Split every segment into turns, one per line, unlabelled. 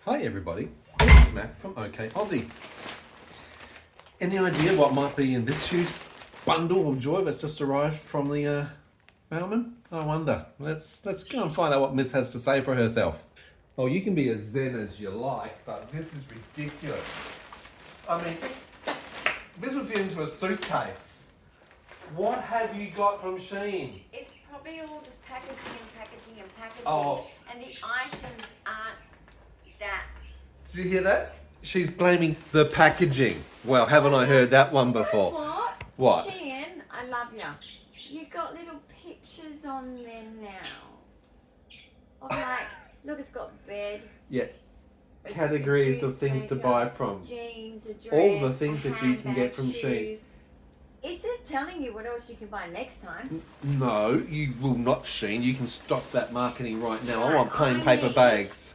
Hi everybody, it's Matt from Ok Aussie. Any idea what might be in this huge bundle of joy that's just arrived from the mailman? I wonder. Let's go and find out what Miss has to say for herself. Oh, you can be as zen as you like, but this is ridiculous. I mean, this would fit into a suitcase. What have you got from SHEIN?
It's probably all just packaging and packaging and packaging.
Oh.
And the items aren't that.
Did you hear that? She's blaming the packaging. Well, haven't I heard that one before?
You know what?
What?
SHEIN, I love you. You got little pictures on there now. Of like, look, it's got bed.
Yeah. Categories of things to buy from.
Jeans, a dress,
all the things that you can get from SHEIN.
It's just telling you what else you can buy next time.
No, you will not, SHEIN. You can stop that marketing right now. I
Right,
want plain
I
paper
need
bags.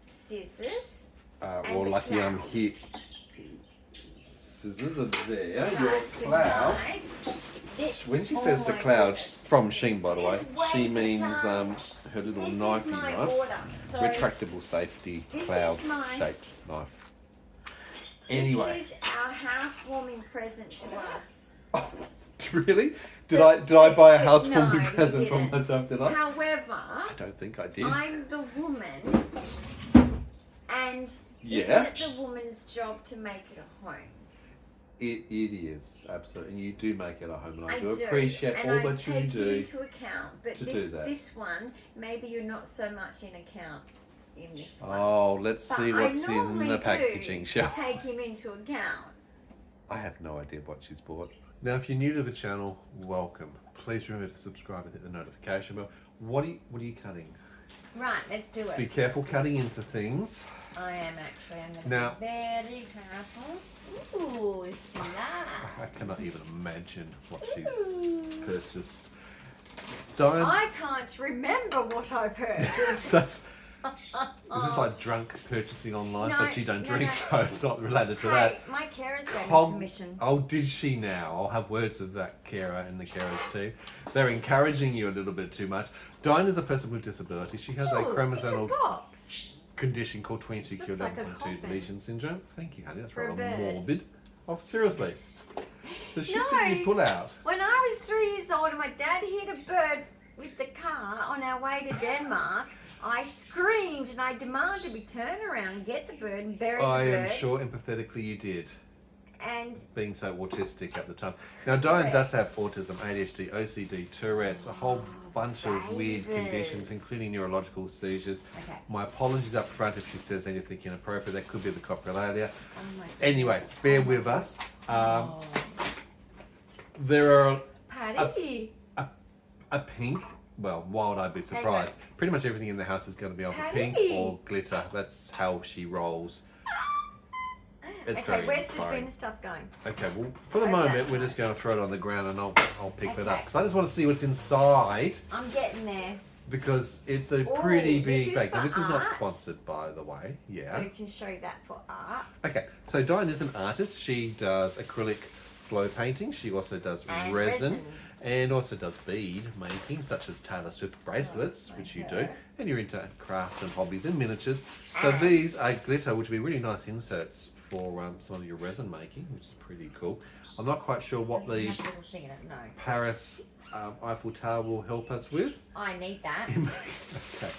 Scissors.
Well,
the
lucky I'm
cloud.
here. Scissors are there.
Right,
Your
so
cloud.
guys, this-
When she
oh
says the
my
cloud,
goodness.
from SHEIN by the way,
This
she
weighs a
means
ton.
her little
This is
knifey
my
knife.
order. So
Retractable safety
this
cloud
is my-
shaped knife. Anyway.
This is our housewarming present to us.
Oh, really? Did I buy a housewarming
No, you
present for
didn't.
myself, did I?
However,
I don't think I did.
I'm the woman, and
Yeah.
isn't it the woman's job to make it a home?
It is, absolutely. And you do make it a home, and I
I
do appreciate
and
all
I
that you
take
do.
into account, but
to do
this
that.
this one, maybe you're not so much in account in this one.
Oh, let's
But
see what's
I
in
normally
the packaging,
do
shall
take him into account.
I have no idea what she's bought. Now, if you're new to the channel, welcome. Please remember to subscribe and hit the notification bell. What are you cutting?
Right, let's do it.
Be careful cutting into things.
I am actually. I'm going to
Now-
be very careful. Ooh, it's
I
nice.
cannot even imagine what she's purchased. Dyan,
I can't remember what I purchased.
that's. Is this like drunk purchasing online?
No,
But you don't
no,
drink,
no.
so it's not related to
Hey,
that.
my carers gave me
Cog-
permission.
Oh, did she now? I'll have words with that carer and the carers too. They're encouraging you a little bit too much. Diane is a person with disability. She has a
Ooh,
chromosomal
it's a box.
condition called 22q11.2
Looks like a coffin.
deletion syndrome. Thank you, honey. That's
For a
rather
bird.
morbid. Oh, seriously. The shit
No.
did you pull out?
When I was 3 years old and my dad hit a bird with the car on our way to Denmark, I screamed and I demanded we turn around and get the bird and bury
I
the bird.
am sure empathetically you did,
And
being so autistic at the time. Now, Diane does have
Tourette's.
autism, ADHD, OCD, Tourette's, a whole bunch of weird
babies.
conditions, including neurological seizures.
Okay.
My apologies up front if she says anything inappropriate. That could be the coprolalia.
oh my
Anyway,
goodness.
bear with us.
Oh.
There are
Patty.
a pink. Well, why would I be surprised? Pretty much everything in the house is going to be either pink
Patty.
or glitter. That's how she rolls. It's
Okay,
very
where's the
inspiring.
bin stuff going?
Okay, well, for the
Oh,
moment,
that's
we're
right.
just going to throw it on the ground and I'll pick it up.
Okay.
Because I just want to see what's inside,
I'm getting there.
because it's a
Ooh,
pretty
this
big
is
bag.
for
Now, this is not
art.
sponsored, by the way. Yeah.
So you can show that for art.
Okay, so Dyan is an artist. She does acrylic flow painting. She also does
And
resin,
resin.
and also does bead making, such as Taylor Swift bracelets,
Oh,
which you
okay.
do. And you're into craft and hobbies and miniatures. So
And-
these are glitter, which would be really nice inserts for some of your resin making, which is pretty cool. I'm not quite sure what the
There's a little thing in it. No.
Paris Eiffel Tower will help us with.
I need that.
Okay.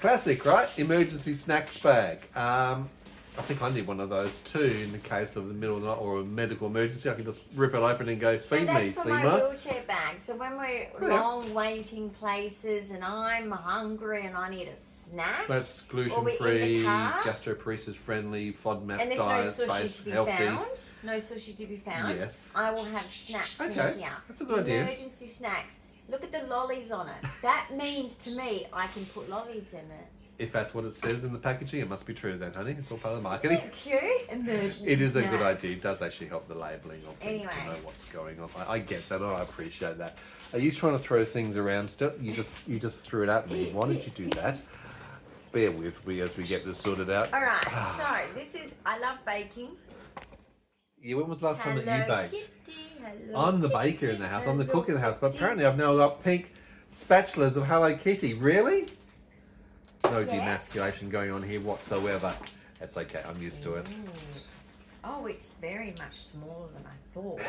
Classic, right? Emergency snacks bag. I think I need one of those too in the case of the middle of the night or a medical emergency. I can just rip it open and go,
No,
feed me,
that's for my
Seema.
wheelchair bag. So when we're
Yeah.
long waiting places and I'm hungry and I need a snack,
That's
Or we in
gluten-free,
the car.
gastroparesis friendly, FODMAP
and there's no
diet,
sushi
based,
to be
healthy.
found, no sushi to be found,
Yes.
I will have snacks
Okay,
in here.
that's a good idea.
Emergency snacks. Look at the lollies on it. That means to me I can put lollies in it.
If that's what it says in the packaging, it must be true then, honey. It's all part of the marketing.
Cute emergency
It is a good
snacks.
idea. It does actually help the labelling of things to
Anyway.
know what's going on. I get that and I appreciate that. Are you trying to throw things around still? You just threw it at me. Why did you do that? Bear with me as we get this sorted out.
All right, so this is, I love baking.
Yeah, when was the last time that you baked?
Kitty, hello
I'm the
Kitty,
baker in the house. I'm the
hello
cook in the house. But
Kitty.
apparently I've now got pink spatulas of Hello Kitty. Really? No
Yes.
demasculation going on here whatsoever. That's okay. I'm used to it.
Oh, it's very much smaller than I thought.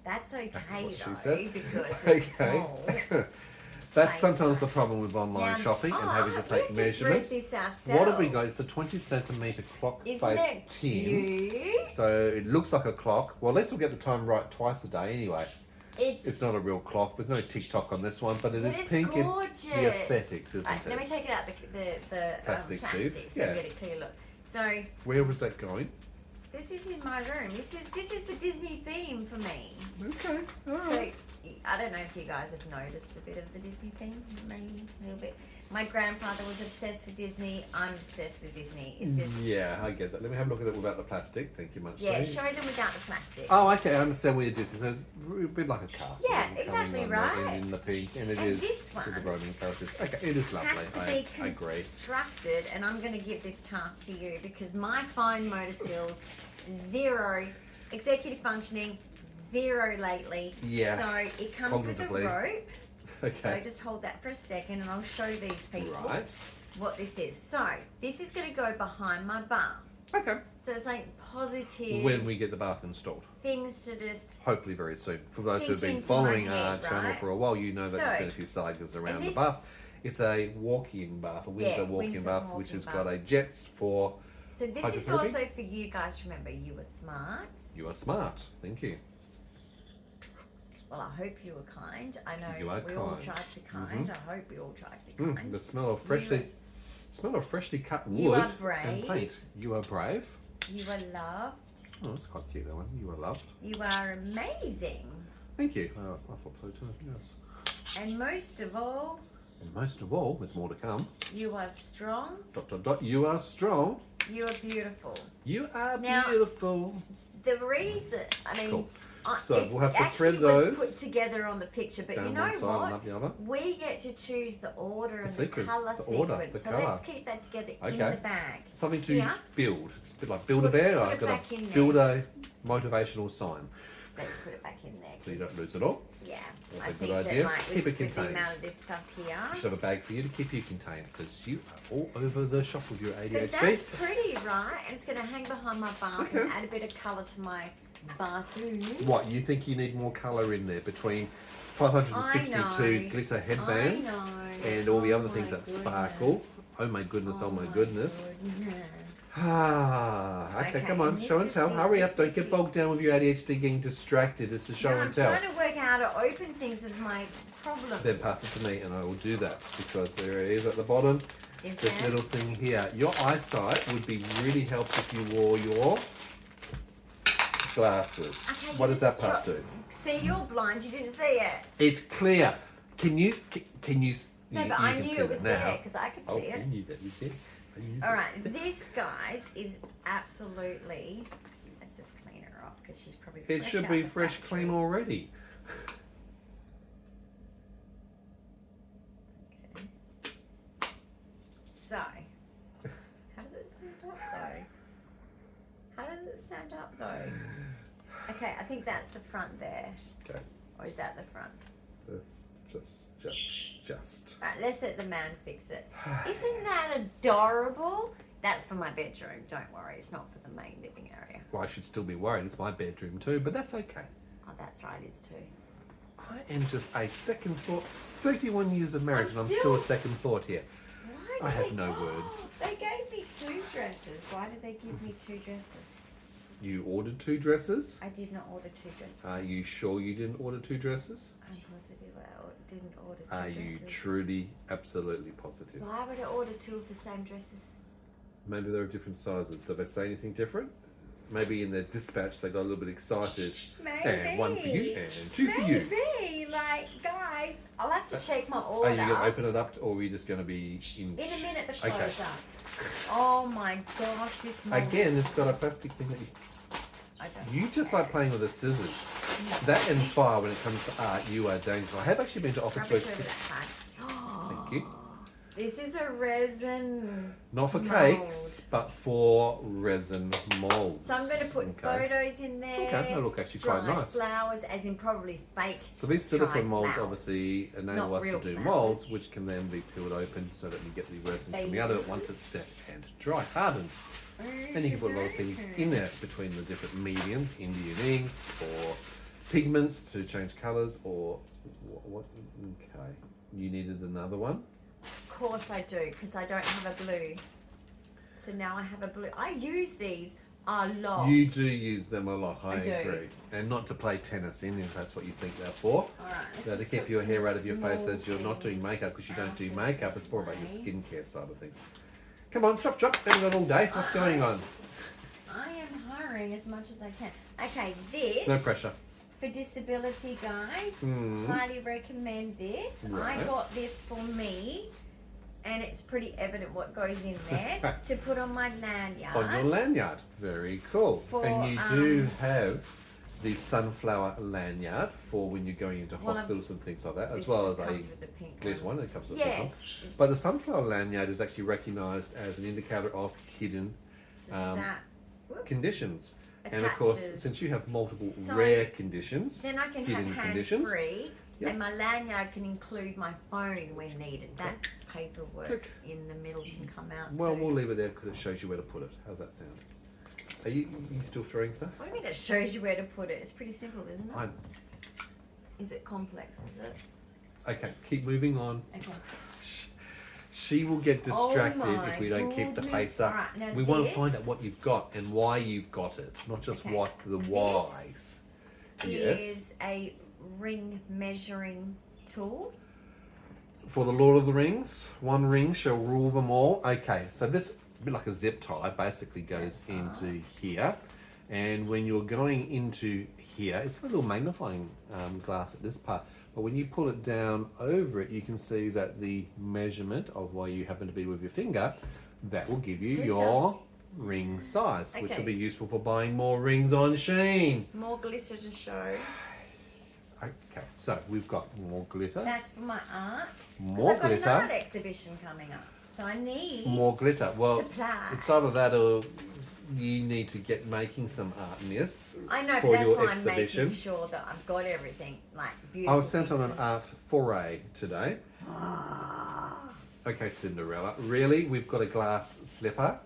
That's okay
That's what she
though,
said.
because it's small.
That's
I
sometimes
see.
the problem with online
Now-
shopping and having to
we have
take
to
measurements.
prove this ourselves.
What have we got? It's a 20 centimetre clock
Isn't
face
it
tin.
cute?
So it looks like a clock. Well, at least we'll get the time right twice a day anyway. It's not a real clock. There's no TikTok on this one, but it is
it's
pink.
gorgeous.
It's the aesthetics, isn't
Right,
it?
let me take it out the
Plastic
plastic
tube.
so
Yeah.
you get a clear look. So
Where was that going?
this is in my room. This is the Disney theme for me.
Okay, all
So
right.
I don't know if you guys have noticed a bit of the Disney theme, maybe a little bit. My grandfather was obsessed with Disney. I'm obsessed with Disney. It's just
Yeah, I get that. Let me have a look at it without the plastic. Thank you much.
yeah.
Lee.
Show them without the plastic.
Oh, okay. I understand where you're just. So it's a bit like a castle.
Yeah,
coming
exactly
on
right.
In the pink, and it
And
is
this
to the
one
roaming characters. Okay, it is lovely.
has to be
I agree.
constructed, and I'm going to give this task to you because my fine motor skills, zero. Executive functioning, zero lately.
Yeah.
So it comes with a
Cognitively.
rope. So
Okay.
just hold that for a second, and I'll show these people
Right.
what this is. So this is going to go behind my bath.
Okay.
So it's like positive
When we get the bath installed.
things to just.
Hopefully very soon. For those who
Sink
have been
into
following
my
our
head,
channel
right?
for a while, you know that there's
So,
been a few sagas around
and
the
this-
bath. It's a walk-in bath, a Windsor walk-in
Windsor
bath, which
walk-in
has
bath.
got a jets for.
So this is
Hydrotherapy?
also for you guys. Remember, you were smart.
You are smart. Thank you.
Well, I hope you were kind. I know
You are
we all
kind.
tried to be kind. I hope we all tried to be
Mm,
kind.
the smell of freshly cut wood
You are
and
brave.
paint. You are brave.
You are loved.
Oh, that's quite cute, that one. You are loved.
You are amazing.
Thank you. I thought so too, yes.
And most of all,
And most of all, there's more to come.
you are strong. ...
You are strong.
You are beautiful.
You are
Now-
beautiful.
The reason, I mean,
Cool.
I-
So
it
we'll have to
actually
thread those
was put together on the picture, but you
Down
know
one side and
what?
up the other.
We get to choose the order and the
sequence,
colour
the
sequence.
order, the
so
colour.
let's keep that together in
Okay.
the bag.
Something to
Yeah.
build. It's a bit like build a
Put-
bear.
put
I've
it
got
back
to
in there.
build a motivational sign
Let's put it back in there.
so you
'cause-
don't lose it all.
Yeah,
That's
I
a good
think
idea.
that like
Keep it
with the
contained.
amount of this stuff here.
I should have a bag for you to keep you contained because you are all over the shop with your
But
ADHD.
that's pretty, right? And it's going to hang behind my bath
Okay.
and add a bit of colour to my bathroom.
What, you think you need more colour in there between 562
I know.
glitter headbands
I know.
and all the
Oh
other things
my
that sparkle?
goodness.
Oh my goodness, oh my
my
goodness.
goodness.
Ah, okay,
Okay,
come on,
and
show
this
and
is
tell.
the-
Hurry up,
this
don't
is
get
the-
bogged down with your ADHD getting distracted. It's a show
No,
and
I'm
tell.
trying to work out how to open things with my problems.
Then pass it to me and I will do that because there it is at the bottom.
Is
This
there?
little thing here. Your eyesight would be really helped if you wore your glasses.
Okay,
What
you
does that
just
part
dro-
do?
See, you're blind. You didn't see it.
It's clear. Can you?
No,
you
but I
can
knew
see
it was
that now.
there because I could see
Oh,
it.
you knew that. You did. You knew
All
that.
right, this, guys, is absolutely. Let's just clean her off because she's probably.
It should be
out the
fresh,
factory.
clean already.
Okay. So, how does it stand up though? How does it stand up though? Okay, I think that's the front there.
Okay.
Or is that the front?
This just.
Right, let's let the man fix it. Isn't that adorable? That's for my bedroom. Don't worry, it's not for the main living area.
Well, I should still be worried. It's my bedroom too, but that's okay.
Oh, that's right, it is too.
I am just a second thought. 31 years of marriage,
I'm
and I'm still a
still-
second thought here.
Why
I
did
have
they...
no words.
They gave me 2 dresses. Why did they give me 2 dresses?
You ordered 2 dresses.
I did not order 2 dresses.
Are you sure you didn't order 2 dresses?
I'm positive I didn't order 2
Are
dresses.
you truly, absolutely positive?
Why would I order 2 of the same dresses?
Maybe there are different sizes. Did they say anything different? Maybe in their dispatch they got a little bit excited.
Maybe.
And 1 for you and 2 for you.
Maybe, like, guys, I'll have to check my
Are
order.
you going to open it up or are we just going to be in?
In a minute, the
Okay.
close up. Oh my gosh, this mold.
Again, it's got a plastic thing that
I don't
you just like playing with the scissors. That and fire when it comes to art, you are dangerous. I have actually been to office
Rubbish
work.
over that side.
Thank you.
This is a resin.
Not for
mold.
cakes, but for resin molds.
So I'm going to put photos in there.
Okay, they look actually quite
dried
nice.
flowers, as in probably fake.
So these silicone
dried
molds
flowers.
obviously enable
Not
us to
real
do
flowers.
molds, which can then be peeled open so that you get the resin coming out of it once it's set and dry, hardened. And you can put a lot of things in there between the different mediums, Indian inks or pigments to change colours or what? Okay, you needed another one?
Of course I do, because I don't have a blue. So now I have a blue. I use these a lot.
You do use them a lot, I
do.
agree. And not to play tennis in, if that's what you think they're for.
Alright,
So to keep your hair out of your face as you're not doing makeup, because you don't do makeup, it's more about your skincare side of things. Come on, chop chop, haven't got all day. What's going on?
I am hurrying as much as I can. Okay, this.
No pressure.
For disability guys, highly recommend this.
Right.
I got this for me, and it's pretty evident what goes in there to put on my lanyard.
On your lanyard. Very cool.
For,
and you do have the sunflower lanyard for when you're going into hospitals and things like that, as well as a
comes with the pink
glitter one. It comes with
Yes.
the pink one. But the sunflower lanyard is actually recognised as an indicator of hidden
So that
conditions. And of course,
attaches.
since you have multiple
So
rare conditions,
Then I can
hidden
have hands
conditions,
free,
Yep.
and my lanyard can include my phone when needed. That paperwork
Click.
in the middle can come out.
well,
too.
we'll leave it there because it shows you where to put it. How's that sound? Are you still throwing stuff?
What do you mean it shows you where to put it? It's pretty simple, isn't it?
I'm,
Is it complex? Is it?
okay, keep moving on.
Okay.
She will get distracted
Oh
if we don't keep the
my
pace up.
goodness. Alright, now
We want to
this-
find out what you've got and why you've got it, not just
Okay.
what the whys.
Is a ring measuring tool.
For the Lord of the Rings, one ring shall rule them all. Okay, so this, a bit like a zip tie, basically goes into here. And when you're going into here, it's got a little magnifying glass at this part. But when you pull it down over it, you can see that the measurement of where you happen to be with your finger, that will give you
Glitter.
your ring size, which will
Okay.
be useful for buying more rings on SHEIN.
More glitter to show.
Okay, so we've got more glitter,
That's for my art.
more
I've got
glitter,
an art exhibition coming up, so I need
more glitter. Well,
supplies.
it's either that or you need to get making some art in this
I know,
for
but that's
your
why I'm
exhibition.
making sure that I've got everything like beautiful.
I was sent on
things
an art foray today. Okay, Cinderella. Really? We've got a glass slipper,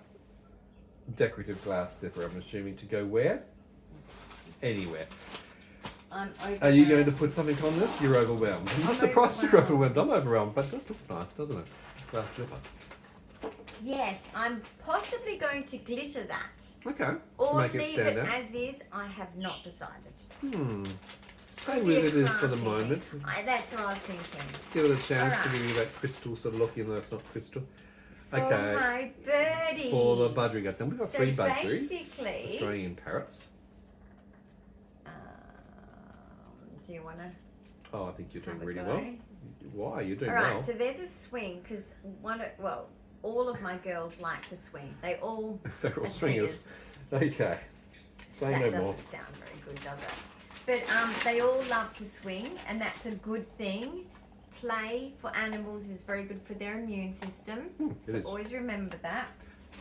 decorative glass slipper, I'm assuming, to go where? Anywhere.
I'm
Are you going to put something on this? You're overwhelmed. I'm not surprised you're overwhelmed. I'm overwhelmed, but this looks nice, doesn't it? Glass slipper.
Yes, I'm possibly going to glitter that.
Okay. To
Or
make it
leave
stand
it
out.
as is. I have not decided.
Stay
Could
with
be
it
a
is for the
crafty
moment.
thing. That's what I was thinking.
Give it a chance to
Alright.
give you that crystal sort of look, even though it's not crystal.
For
Okay.
my birdie.
For the budgery. Then we've got
So
3 budgeries.
basically-
Australian parrots.
Do you want to?
Oh, I think you're doing
Have a
really
go.
well. Why? You're doing
All right.
well.
So there's a swing because all of my girls like to swing. They all.
They're all
are
swingers. Okay. Say
That
no
doesn't
more.
sound very good, does it? But they all love to swing, and that's a good thing. Play for animals is very good for their immune system.
it
So
is.
always remember that.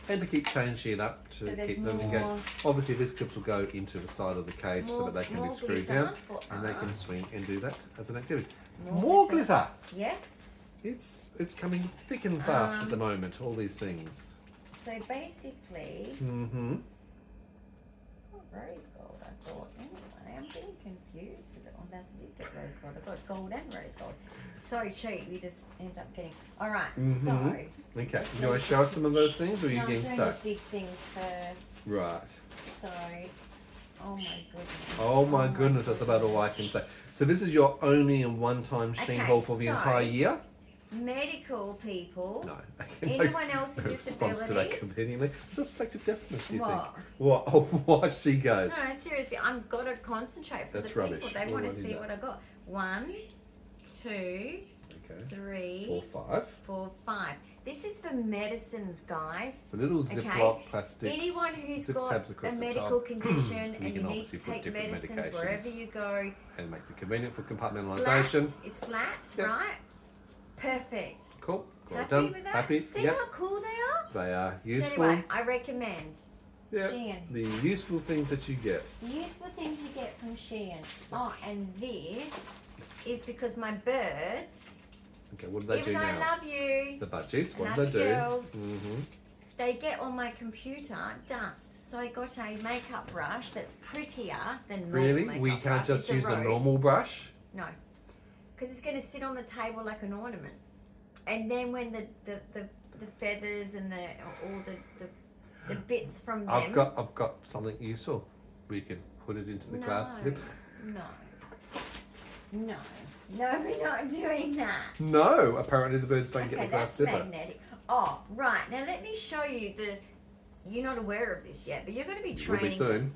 And to keep changing it up to
So there's
keep them
more-
engaged. Obviously, these clips will go into the side of the cage so
More-
that they can be
more
screwed
glitter
down
for
and they can
art.
swing and do that as an activity.
More
More
glitter.
glitter!
Yes.
It's coming thick and fast at the moment, all these things.
So basically,
Mm-hmm.
rose gold. I thought. Anyway, I'm getting confused with it. Oh, that's did get rose gold. I got gold and rose gold. So cheap. You just end up getting. All right. So.
Okay, you want to show us some of those things or are you
No, I'm
getting
doing
stuck?
the big things first.
Right.
So, oh my goodness.
Oh my goodness, that's about all I can say. So this is your only and one-time SHEIN
Okay,
haul for the
so-
entire year?
Medical people.
No.
Anyone else with
No response to that
disability?
conveniently. What's selective deafness, do you
What?
think? What? Oh, what she goes.
No, seriously, I've got to concentrate for
That's
the
rubbish.
people. They
We'll
want to
run you
see
that.
what I got. 1, 2,
Okay.
3,
4, 5.
4, 5. This is for medicines, guys.
It's a little
Okay.
Ziploc plastic.
Anyone who's
zip
got
tabs
a
across the
medical
top.
condition
You
and you
can
need
obviously
to
put
take
different
medicines wherever
medications.
you go.
And it makes it convenient for
Flat.
compartmentalisation.
It's flat,
Yep.
right? Perfect.
Cool. Well
Happy
done.
with that?
Happy?
See
Yep.
how cool they are?
They are
So
useful.
anyway, I recommend
Yep.
SHEIN.
The useful things that you get.
The useful things you get from SHEIN. Oh, and this is because my birds,
Okay, what do they
even
do
though
now?
I love you,
The budgies, what
and
do
love
they
the
do?
girls,
Mm-hmm.
they get on my computer dust. So I got a makeup brush that's prettier than normal
Really?
makeup
We can't
brush.
just
It's
use a
rose.
normal brush?
No, because it's going to sit on the table like an ornament. And then when the feathers and all the bits from them.
I've got something useful. We can put it into the glass slip.
No, we're not doing that.
No, apparently the birds don't get the glass
that's
slipper.
magnetic. Oh, right. Now let me show you the. You're not aware of this yet, but you're going to be
Will
trained.
be soon.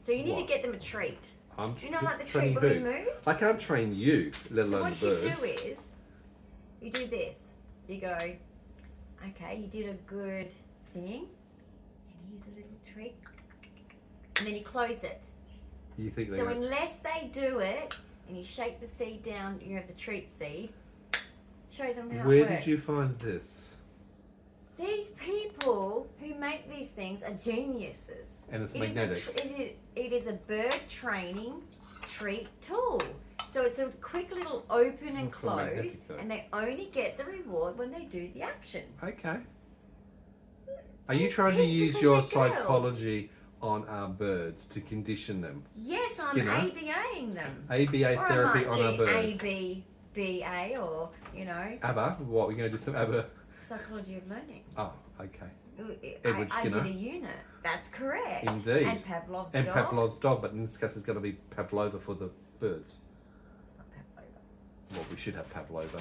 So you need
What?
to get them a treat.
I'm
You know, like the
training
treat when
who?
we moved.
I can't train you, let
So
alone
what
the
you
birds.
do is, you do this. You go, okay, you did a good thing, and here's a little treat, and then you close it.
You think they
So
go,
unless they do it, and you shake the seed down, you have the treat seed. Show them how
where
it works.
did you find this?
These people who make these things are geniuses.
And it's
It is
magnetic.
it is a bird training treat tool. So it's a quick little open and
Looks like
close,
magnetic though.
and they only get the reward when they do the action.
Okay. Are you
It's
trying to
pink
use
because
your
they're girls.
psychology on our birds to condition them?
Yes,
Skinner?
I'm ABAing them.
ABA
Or
therapy
I
on
might
our
do
birds.
ABBA or,
ABBA? What, we're going to do some ABBA?
psychology of learning.
Oh, okay.
I
Skinner.
did a unit. That's correct.
Indeed.
And Pavlov's
And
dog.
Pavlov's dog, but in this case it's going to be Pavlova for the birds.
It's not Pavlova.
Well, we should have Pavlova.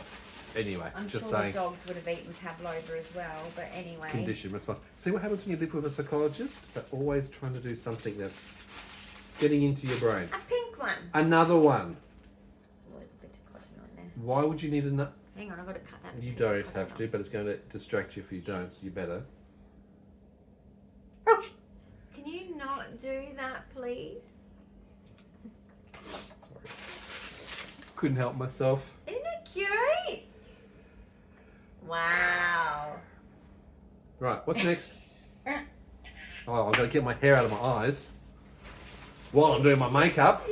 Anyway,
I'm
just
sure
saying.
the dogs would have eaten Pavlova as well, but anyway.
Condition response. See what happens when you live with a psychologist? They're always trying to do something that's getting into your brain.
A pink one.
Another one.
Oh, there's a bit of cotton on there.
Why would you need another?
Hang on, I've got to cut that.
You
piece of
don't
cotton
have
off.
to, but it's going to distract you if you don't, so you better.
Can you not do that, please?
Sorry. Couldn't help myself.
Isn't it cute? Wow.
Right, what's next? Oh, I've got to get my hair out of my eyes while I'm doing my makeup.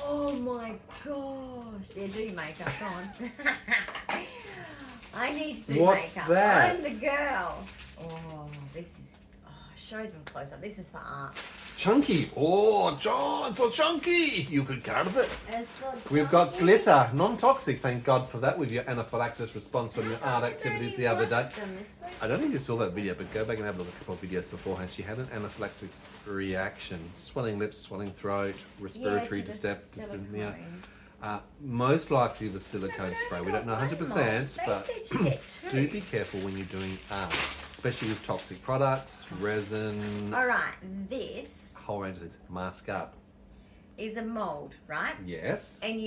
Oh my gosh. Yeah, do your makeup on. I need to do
What's
makeup.
that?
I'm the girl. Oh, this is. Oh, show them close up. This is for art.
Chunky. Oh, John, so chunky. You could carve it.
It's so
We've got
chunky.
glitter, non-toxic, thank God for that, with your anaphylaxis response from your art activities the other day. I don't think you saw that video, but go back and have a look at a couple of videos beforehand. She had an anaphylaxis reaction, swelling lips, swelling throat, respiratory
to the
dyspnea.
silicone.
Most likely the silicone
No,
spray.
no,
We don't know
one
100%,
more.
but
They said you get
do
two.
be careful when you're doing art, especially with toxic products, resin,
All right, this
a whole range of things. Mask up.
is a mold, right?
Yes.
And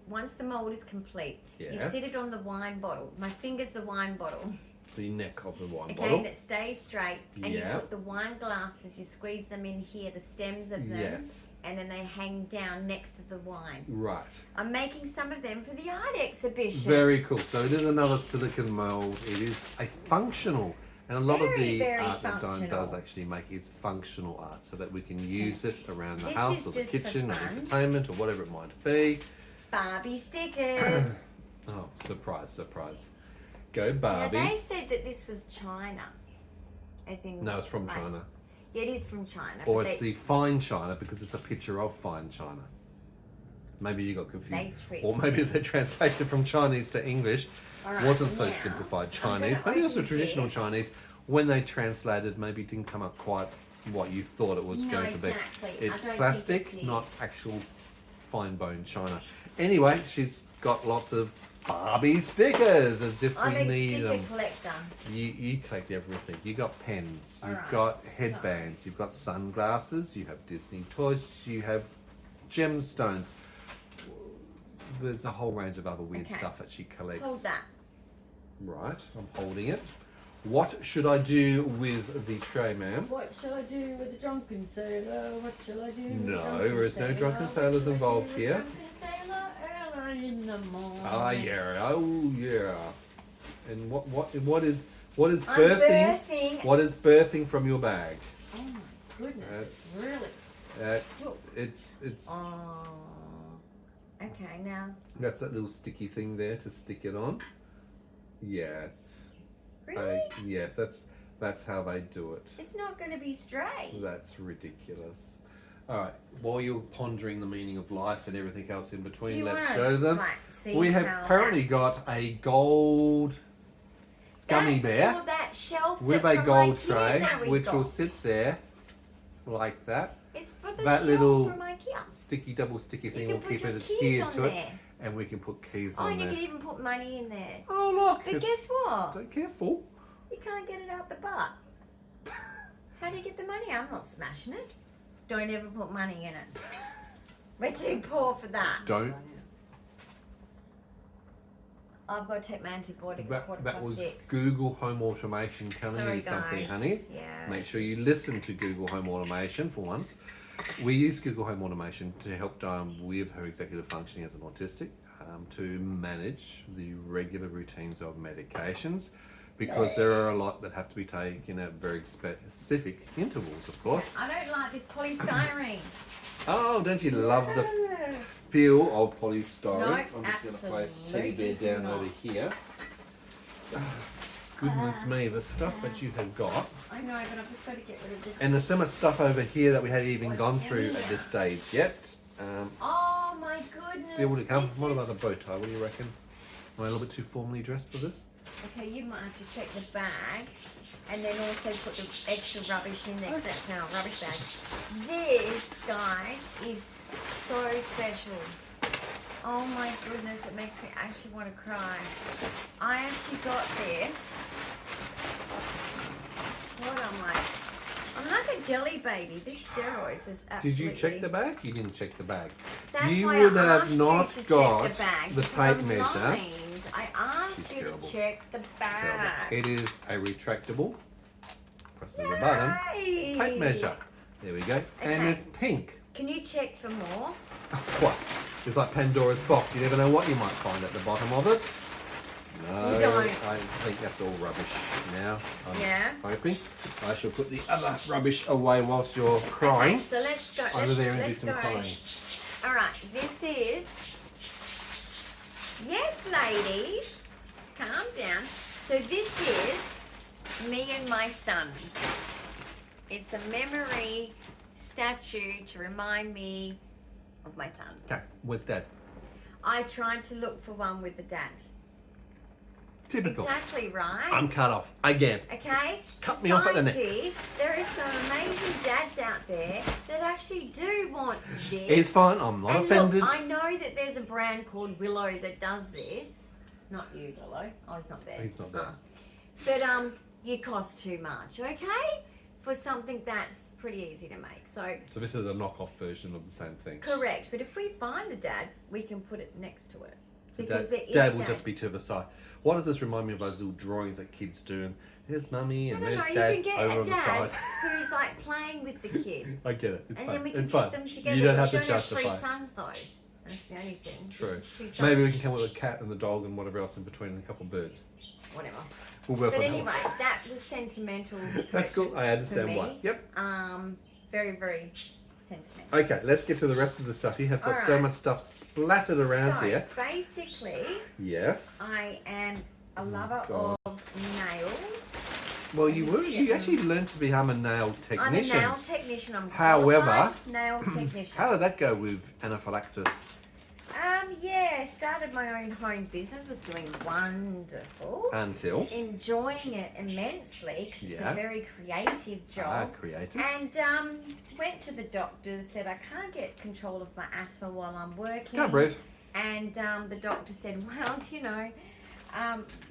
once the mold is complete, you
Yes.
sit it on the wine bottle. My finger's the wine bottle.
The neck of the wine
Okay,
bottle.
and it stays straight. And
Yeah.
you put the wine glasses, you squeeze them in here, the stems of them,
Yes.
and then they hang down next to the wine.
Right.
I'm making some of them for the art exhibition.
Very cool. So it is another silicon mold. It is a functional, and a lot of
Very,
the
very
art that Dyan does
functional.
actually make is functional art, so that we can use it around the
This
house
is
or the
just for
kitchen or
fun.
entertainment or whatever it might be.
Barbie stickers.
Oh, surprise, surprise. Go
Now
Barbie.
they said that this was China, as in.
No, it's from
like-
China.
Yeah, it is from China.
Or
but
it's the fine China because it's a picture of fine China. Maybe you got
They
confused.
tricked
Or maybe
me.
they translated from Chinese to English.
All right,
Wasn't so
now,
simplified
I'm
Chinese.
gonna
Maybe also
open
traditional
this.
Chinese. When they translated, maybe it didn't come up quite what you thought it was
No,
going to be.
exactly. I
It's
don't think
plastic,
it did.
not actual fine bone China. Anyway, she's got lots of Barbie stickers, as if
I'm
we
a
need
sticker
them.
collector.
You collect everything. You got pens, you've
Alright,
got
so-
headbands, you've got sunglasses, you have Disney toys, you have gemstones. There's a whole range of other weird
Okay.
stuff that she collects.
Hold that.
Right, I'm holding it. What should I do with the tray, ma'am?
What shall I do with the drunken sailor? What shall I do with
No,
the drunken
there is no
sailor?
drunken
What
sailors
shall I do
involved
with the
here.
drunken sailor early in the morning?
Ah, yeah, oh yeah.
And what is
I'm
birthing?
birthing.
What is birthing from your bag?
Oh my goodness,
That's-
it's really stuck.
It's
Oh. Okay, now.
that's that little sticky thing there to stick it on. Yes.
Really?
Yes, that's how they do it.
It's not going to be straight.
That's ridiculous. All right. While you're pondering the meaning of life and everything else in
Do
between,
you
let's
wanna,
show them.
like, see
We have
how
currently got a gold gummy
That's
bear
for that shelf
with
that
a
from
gold
IKEA
tray,
that we
which will
got.
sit there like that.
It's for the
That
shelf
little
from IKEA.
double sticky thing
You
will
can put
keep
your
it
keys
adhered
on
to it,
there.
and we can put keys
Oh,
on
and you
there.
can even put money in there.
Oh look!
But
it's-
guess what?
So careful.
You can't get it out the butt. How do you get the money? I'm not smashing it. Don't ever put money in it. We're too poor for that.
Don't.
I've got to take my antibiotics.
That was
6.
Google Home Automation telling
Sorry,
you something,
guys.
honey.
Yeah.
Make sure you listen to Google Home Automation for once. We use Google Home Automation to help Dyan with her executive functioning as an autistic, to manage the regular routines of medications, because there are a lot that have to be taken at very specific intervals, of course.
I don't like this polystyrene.
Oh, don't you love the
No.
feel of polystyrene?
No,
I'm just going to place Teddy Bear
absolutely
down
not.
over here. Goodness me, the stuff that you have got.
I know, but I've just got to get rid of this.
And there's so much stuff over here that we hadn't even
What's
gone
in
through
here?
at this stage yet.
Oh my goodness.
Still to come.
this
What
is-
about the bow tie? What do you reckon? Am I a little bit too formally dressed for this?
Okay, you might have to check the bag and then also put the extra rubbish in there because that's our rubbish bag. This, guys, is so special. Oh my goodness, it makes me actually want to cry. I actually got this. What am I? I'm like a jelly baby. This steroids is absolutely...
Did you check the bag? You didn't check the bag.
That's
You
why
would
I
have
asked
not
you to check
got
the, bag
the
because
tape
I'm
measure.
blind. I asked
She's
you
terrible.
to check the bag.
It is a retractable. Press the button.
Yay!
Tape measure. There we go. And
Okay.
it's pink.
Can you check for more?
What? It's like Pandora's box. You never know what you might find at the bottom of it. No,
You don't.
I think that's all rubbish now. I'm
Yeah.
hoping. I shall put the other rubbish away whilst you're crying.
Okay, so let's go.
Over there and do
let's
some
go.
crying.
All right, this is. Yes, ladies. Calm down. So this is me and my sons. It's a memory statue to remind me of my sons.
Okay, where's Dad?
I tried to look for one with the dad.
Typical.
Exactly right.
I'm cut off again.
Okay?
Cut me off at the neck.
Society, there are some amazing dads out there that actually do want this.
It's fine. I'm not
And
offended.
look, I know that there's a brand called Willow that does this. Not you, Willow. Oh, he's not there.
He's not there.
But you cost too much, okay? For something that's pretty easy to make. So
So this is a knockoff version of the same thing.
correct. But if we find the dad, we can put it next to it.
So
Because there is
Dad will
dads.
just be to the side. Why does this remind me of those little drawings that kids do? And there's Mummy and
No,
there's
you
Dad
can get
over
a
on the
dad
side.
who's like playing with the kid.
I get it. It's
And
fun.
then we can
It's
keep
fun.
them together.
You don't have to
We have 3
justify.
sons though. That's the only thing.
True.
This is 2 sons.
Maybe we can come up with a cat and the dog and whatever else in between and a couple of birds.
Whatever.
We'll work
But
on
anyway, that was sentimental.
That's cool.
purchase
I understand
for
why.
me.
Yep.
Very, very sentimental.
Okay, let's get to the rest of the stuff. You have got so
Alright.
much stuff splattered around
So,
here.
basically,
Yes.
I am a lover
God.
of nails.
Well, you
Let's
were.
see
You
it.
actually learned to become a nail technician.
I'm a nail technician. I'm a
However,
qualified nail technician.
How did that go with anaphylaxis?
Yeah, I started my own home business, was doing wonderful.
Until.
Enjoying it immensely because it's
Yeah.
a very creative job.
Creative.
And went to the doctors, said I can't get control of my asthma while I'm working.
Can't breathe.
And the doctor said, well, you know,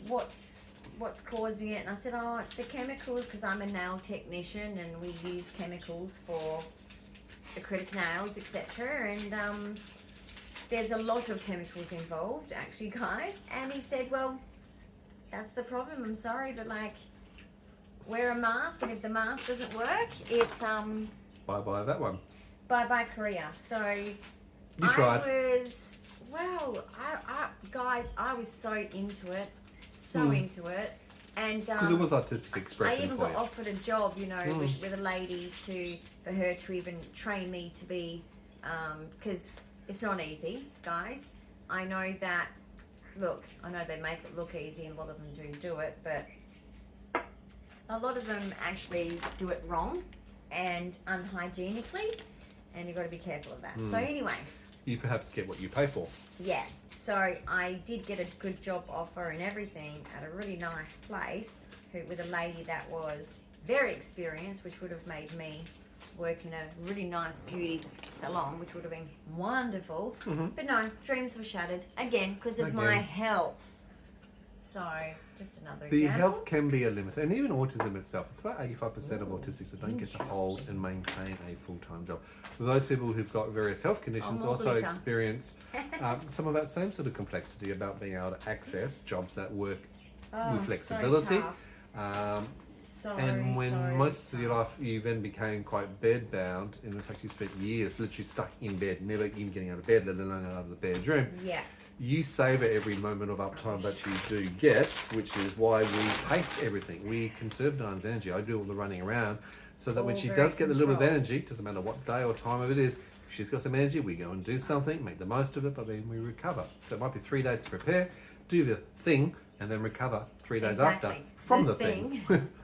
what's causing it? And I said, oh, it's the chemicals because I'm a nail technician and we use chemicals for acrylic nails, etc. And there's a lot of chemicals involved, actually, guys. And he said, well, that's the problem. I'm sorry, but like, wear a mask, and if the mask doesn't work, it's
Bye bye that one.
bye bye career. So
You tried.
I was guys, I was so into it, so into it. And
Because it was artistic
I
expression
even
for
got
you.
offered a job, you know, with a lady for her to even train me to be, because it's not easy, guys. I know that. Look, I know they make it look easy, and a lot of them do it, but a lot of them actually do it wrong and unhygienically, and you've got to be careful of that. So anyway.
You perhaps get what you pay for.
Yeah, so I did get a good job offer and everything at a really nice place with a lady that was very experienced, which would have made me work in a really nice beauty salon, which would have been wonderful. But no, dreams were shattered again because of my health. So just another
The
example.
health can be a limit, and even autism itself. It's about 85% of autistics that don't get to hold and maintain a full-time job. For those people who've got various health conditions, also
glitter.
experience some of that same sort of complexity about being able to access jobs that work with flexibility. And when most of your life you then became quite bed-bound, and in fact you spent years literally stuck in bed, never even getting out of bed, let alone out of the bedroom.
Yeah.
You savour every moment of uptime that you do get, which is why we pace everything. We conserve Dyan's energy. I do all the running around so that when she does get a little bit of energy, doesn't matter what day or time of it is, if she's got some energy, we go and do something, make the most of it, but then we recover. So it might be 3 days to prepare, do the thing, and then recover 3 days after from the thing.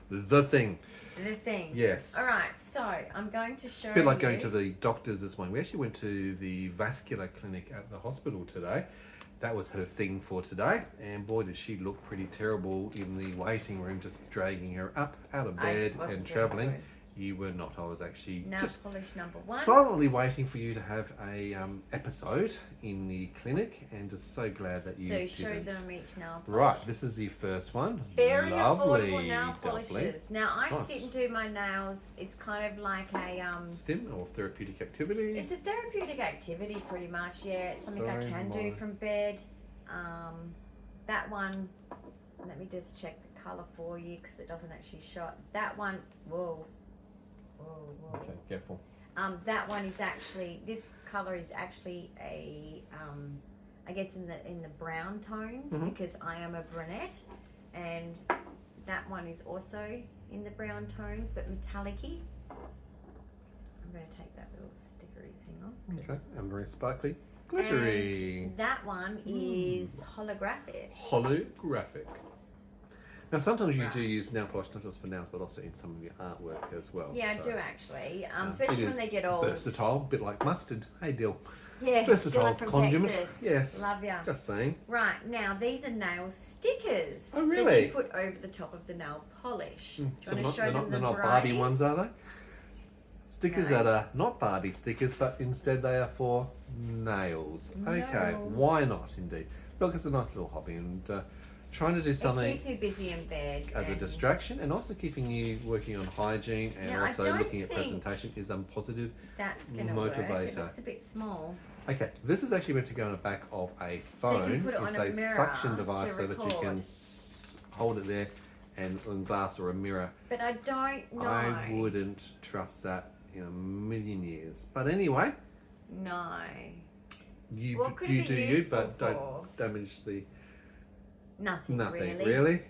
The thing.
The thing.
Yes.
All right, so I'm going to show you.
A bit like going to the doctors this morning. We actually went to the vascular clinic at the hospital today. That was her thing for today, and boy did she look pretty terrible in the waiting room, just dragging her up out of bed and travelling. You were not. I was actually just
polish number 1.
silently waiting for you to have a episode in the clinic, and just so glad that you didn't.
So show them each nail polish.
Right, this is the first one.
Very
lovely,
affordable nail
lovely.
polishes. Now I
Nice.
sit and do my nails. It's kind of like a
STEM or therapeutic activity.
It's a therapeutic activity, pretty much. Yeah, it's something I
Sorry,
can do
mine.
from bed. That one. Let me just check the color for you because it doesn't actually show. That one. Whoa.
Okay, careful.
That one is actually, this color is actually a, I guess in the brown tones because I am a brunette, and that one is also in the brown tones but metallic-y. I'm going to take that little stickery thing off.
Okay, and very sparkly, glittery.
And that one is holographic.
Holographic. Now, sometimes you do use nail polish not just for nails, but also in some of your artwork as well.
Yeah,
so,
I do actually, especially
it
when
is
they get old.
versatile, a bit like mustard. Hey, Dill.
Yeah,
Versatile
Dylan from
condiment.
Texas.
Yes.
Love ya.
Just saying.
Right, now these are nail stickers.
Oh, really?
That you put over the top of the nail polish. Do you
So
want to show them
they're
the
not
variety?
Barbie ones, are they? Stickers
No.
that are not Barbie stickers, but instead they are for nails. Okay,
Nails.
why not, indeed? Look, it's a nice little hobby, and trying to do something
It keeps you busy in bed.
as a
and-
distraction, and also keeping you working on hygiene, and
Now, I
also
don't
looking at
think
presentation is a positive
That's going to work. It
motivator.
looks a bit small.
Okay, this is actually meant to go on the back of a phone.
you can put it on
It's
a
a
mirror
suction
to
device so that you can
record.
hold it there and on glass or a mirror.
But I don't know.
I wouldn't trust that in a million years. But anyway,
No.
you
What could it
you
be
do you,
useful
but don't
for?
damage the
Nothing,
nothing.
really.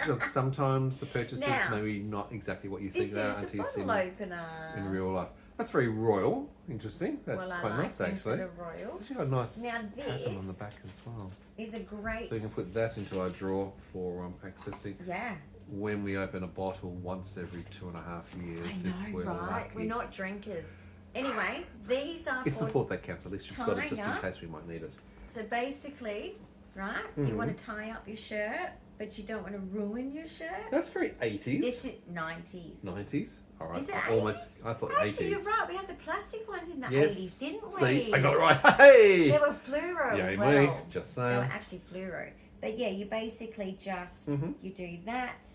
Look, sometimes the purchases
Now,
maybe not exactly what you think
This
they are
is
until
a
you see
bottle
them
opener.
in real life. That's very royal. Interesting. That's
well, I
quite
like
nice,
things
actually.
that are royal.
It's actually got a nice
Now
pattern on the
this
back as well.
is a great.
So you can put that into our drawer for accessing
Yeah.
when we open a bottle once every 2.5 years.
I know,
if we're
right?
lucky.
We're not drinkers. Anyway, these are
It's
for
the thought that counts. At least you've got it just in
tying up.
case we might need it.
So basically, right? You want to tie up your shirt, but you don't want to ruin your shirt.
That's very 80s.
This is 90s.
90s. All right.
Is it
I thought
Actually,
80s.
you're right. We had the plastic ones in the
Yes.
80s, didn't we?
See, I got it right. Hey!
They were fluoro
Yay
as
me.
well.
Just
They were
saying.
actually fluoro. But yeah, you basically just you do that,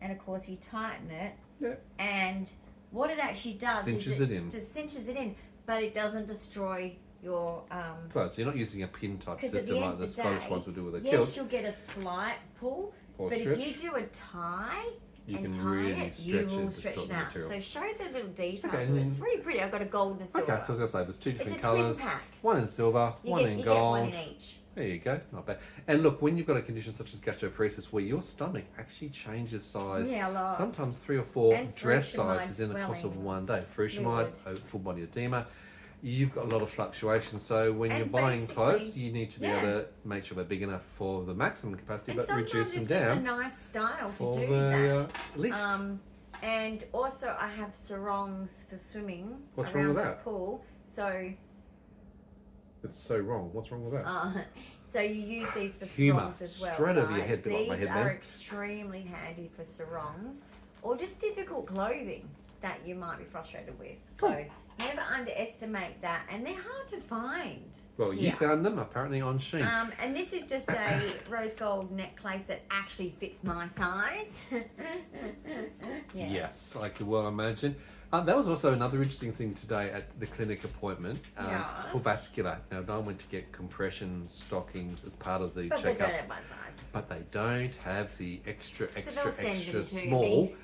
and of course you tighten it.
Yeah.
And what it actually does
Cinches
is
it in.
just cinches it in, but it doesn't destroy your
Close. So you're not using a pin type
'cause at
system
the end
like
of
the
the
Scottish
day,
ones would do with a
yes,
kilt.
you'll get a slight pull,
Or
but
stretch.
if you do a tie
You
and
can
tie
really
it,
stretch
you
it
will
to
stretch
stop
it
the
out.
material.
So show the little details.
Okay,
of it. It's really pretty. I've got a gold and a silver.
Okay, so I was going to say there's two different
a twin
colours.
pack.
One in silver,
You
one
get,
in
you
gold.
get one in each.
There you go, not bad. And look, when you've got a condition such as gastroparesis, where your stomach actually changes size,
Yeah, a lot.
sometimes 3 or 4
And
dress
fruitamide
sizes in the course of
swelling,
one day. Fruitamide,
fluid.
full body edema. You've got a lot of fluctuation, so when
And
you're buying
basically,
clothes, you need to be
yeah.
able to make sure they're big enough for the maximum capacity,
And
but
sometimes
reduce them
it's just a
down
nice style to
for
do
the
that.
least.
And also I have sarongs for swimming
What's wrong
around
with
the
that?
pool. So
It's so wrong. What's wrong with that?
so you use these for
Humour.
sarongs as well.
Straight over your
guys.
head, bit like my
These
headband.
are extremely handy for sarongs or just difficult clothing that you might be frustrated with. So never underestimate that, and they're hard to find.
Well, you found them apparently on SHEIN.
And this is just a rose gold necklace that actually fits my size. Yeah.
Yes, I could well imagine. That was also another interesting thing today at the clinic appointment for vascular. Now, Dyan went to get compression stockings as part of the
But they
checkup.
don't have my size.
But they don't have the extra
they'll send them to
small
me.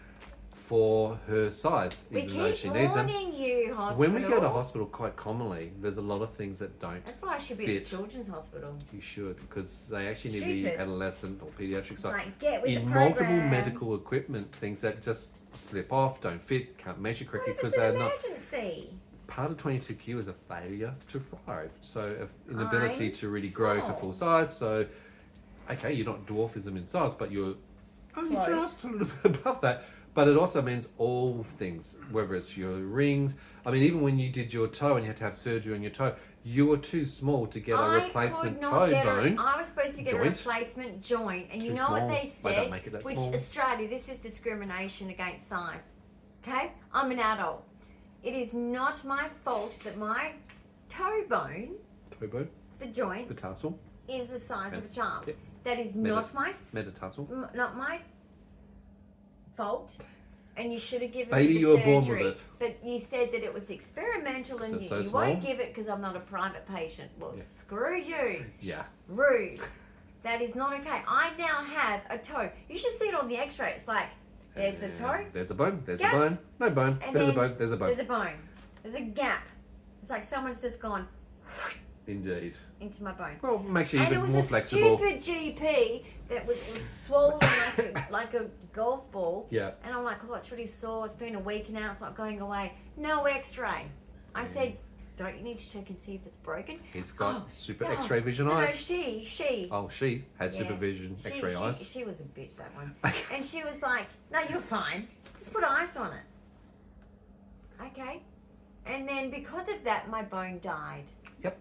for her size,
We
even though
keep
she needs them.
warning you, hospital.
When we go to hospital, quite commonly, there's a lot of things that don't
That's why I should be
fit.
at the children's hospital.
You should, because they actually need the
Stupid.
adolescent or pediatric side.
Like, get with
In
the
multiple
program.
medical equipment, things that just slip off, don't fit, can't measure
What
correctly
if
because
it's an
they're not.
emergency?
Part of 22q is a failure to thrive. So inability
I'm
to really grow to
small.
full size. So, okay, you're not dwarfism in size, but you're only
Close.
just a little bit above that. But it also means all things, whether it's your rings. I mean, even when you did your toe and you had to have surgery on your toe, you were too small to get a replacement toe bone.
I was supposed to get
joint.
a replacement joint, and you
Too
know what
small.
they
They
said?
don't make it that
Which
small.
Australia, this is discrimination against size. Okay, I'm an adult. It is not my fault that my toe bone,
Toe bone,
the joint,
the tarsal,
is the size of a child.
Yep.
That is
Meta-
not my
metatarsal.
not my fault, and you should have given
Baby,
me the
you were born
surgery.
with it.
But you said that it was experimental, and
it so
you
small?
won't give it because I'm not a private patient. Well,
Yeah.
screw you.
Yeah.
Rude. That is not okay. I now have a toe. You should see it on the X-ray. It's like there's the toe,
There's a bone. There's
Yeah.
a bone. No bone.
and
There's a
then
bone. There's a bone.
There's a bone. There's a gap. It's like someone's just gone
Indeed.
into my bone.
Well, makes you
And it
even
was
more
a
flexible.
stupid GP that was swollen like a golf ball.
Yeah.
And I'm like, oh, it's really sore. It's been a week now. It's not going away. No X-ray. I said, don't you need to check and see if it's broken?
He's got
Oh,
super
yeah.
X-ray vision
No,
eyes.
she.
Oh, she had
Yeah.
supervision X-ray eyes.
She was a bitch, that one. And she was like, no, you're fine. Just put ice on it. Okay. And then because of that, my bone died.
Yep.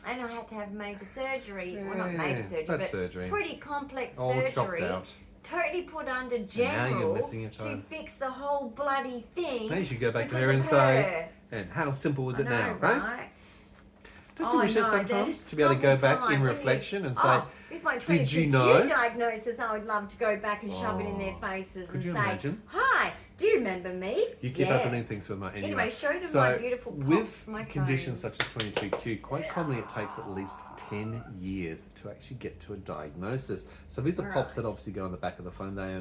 And I had to have major surgery. Well, not major
Yeah,
surgery,
that's
but
surgery.
pretty complex
All chopped
surgery.
out.
Totally put under
now you're
general
missing your toe.
to fix the whole bloody thing.
Now you should go back to
because
her and
of
say,
her.
and how simple is
I
it
know,
now, right?
right?
Don't you
Oh,
wish that
no,
sometimes
the
to be able to go back
double
in
time,
reflection and say,
oh, with my
did you
22q
know?
diagnosis, I would love to go back and shove it in their
Oh,
faces
could
and
you
say,
imagine?
hi, do you remember me?
You keep
Yeah.
opening things for my anyway.
Anyway, show them
so
my beautiful pops
with
for my
conditions
phone.
such as 22q, quite commonly it takes at least 10 years to actually get to a diagnosis. So these are pops that
Right.
obviously go on the back of the phone. They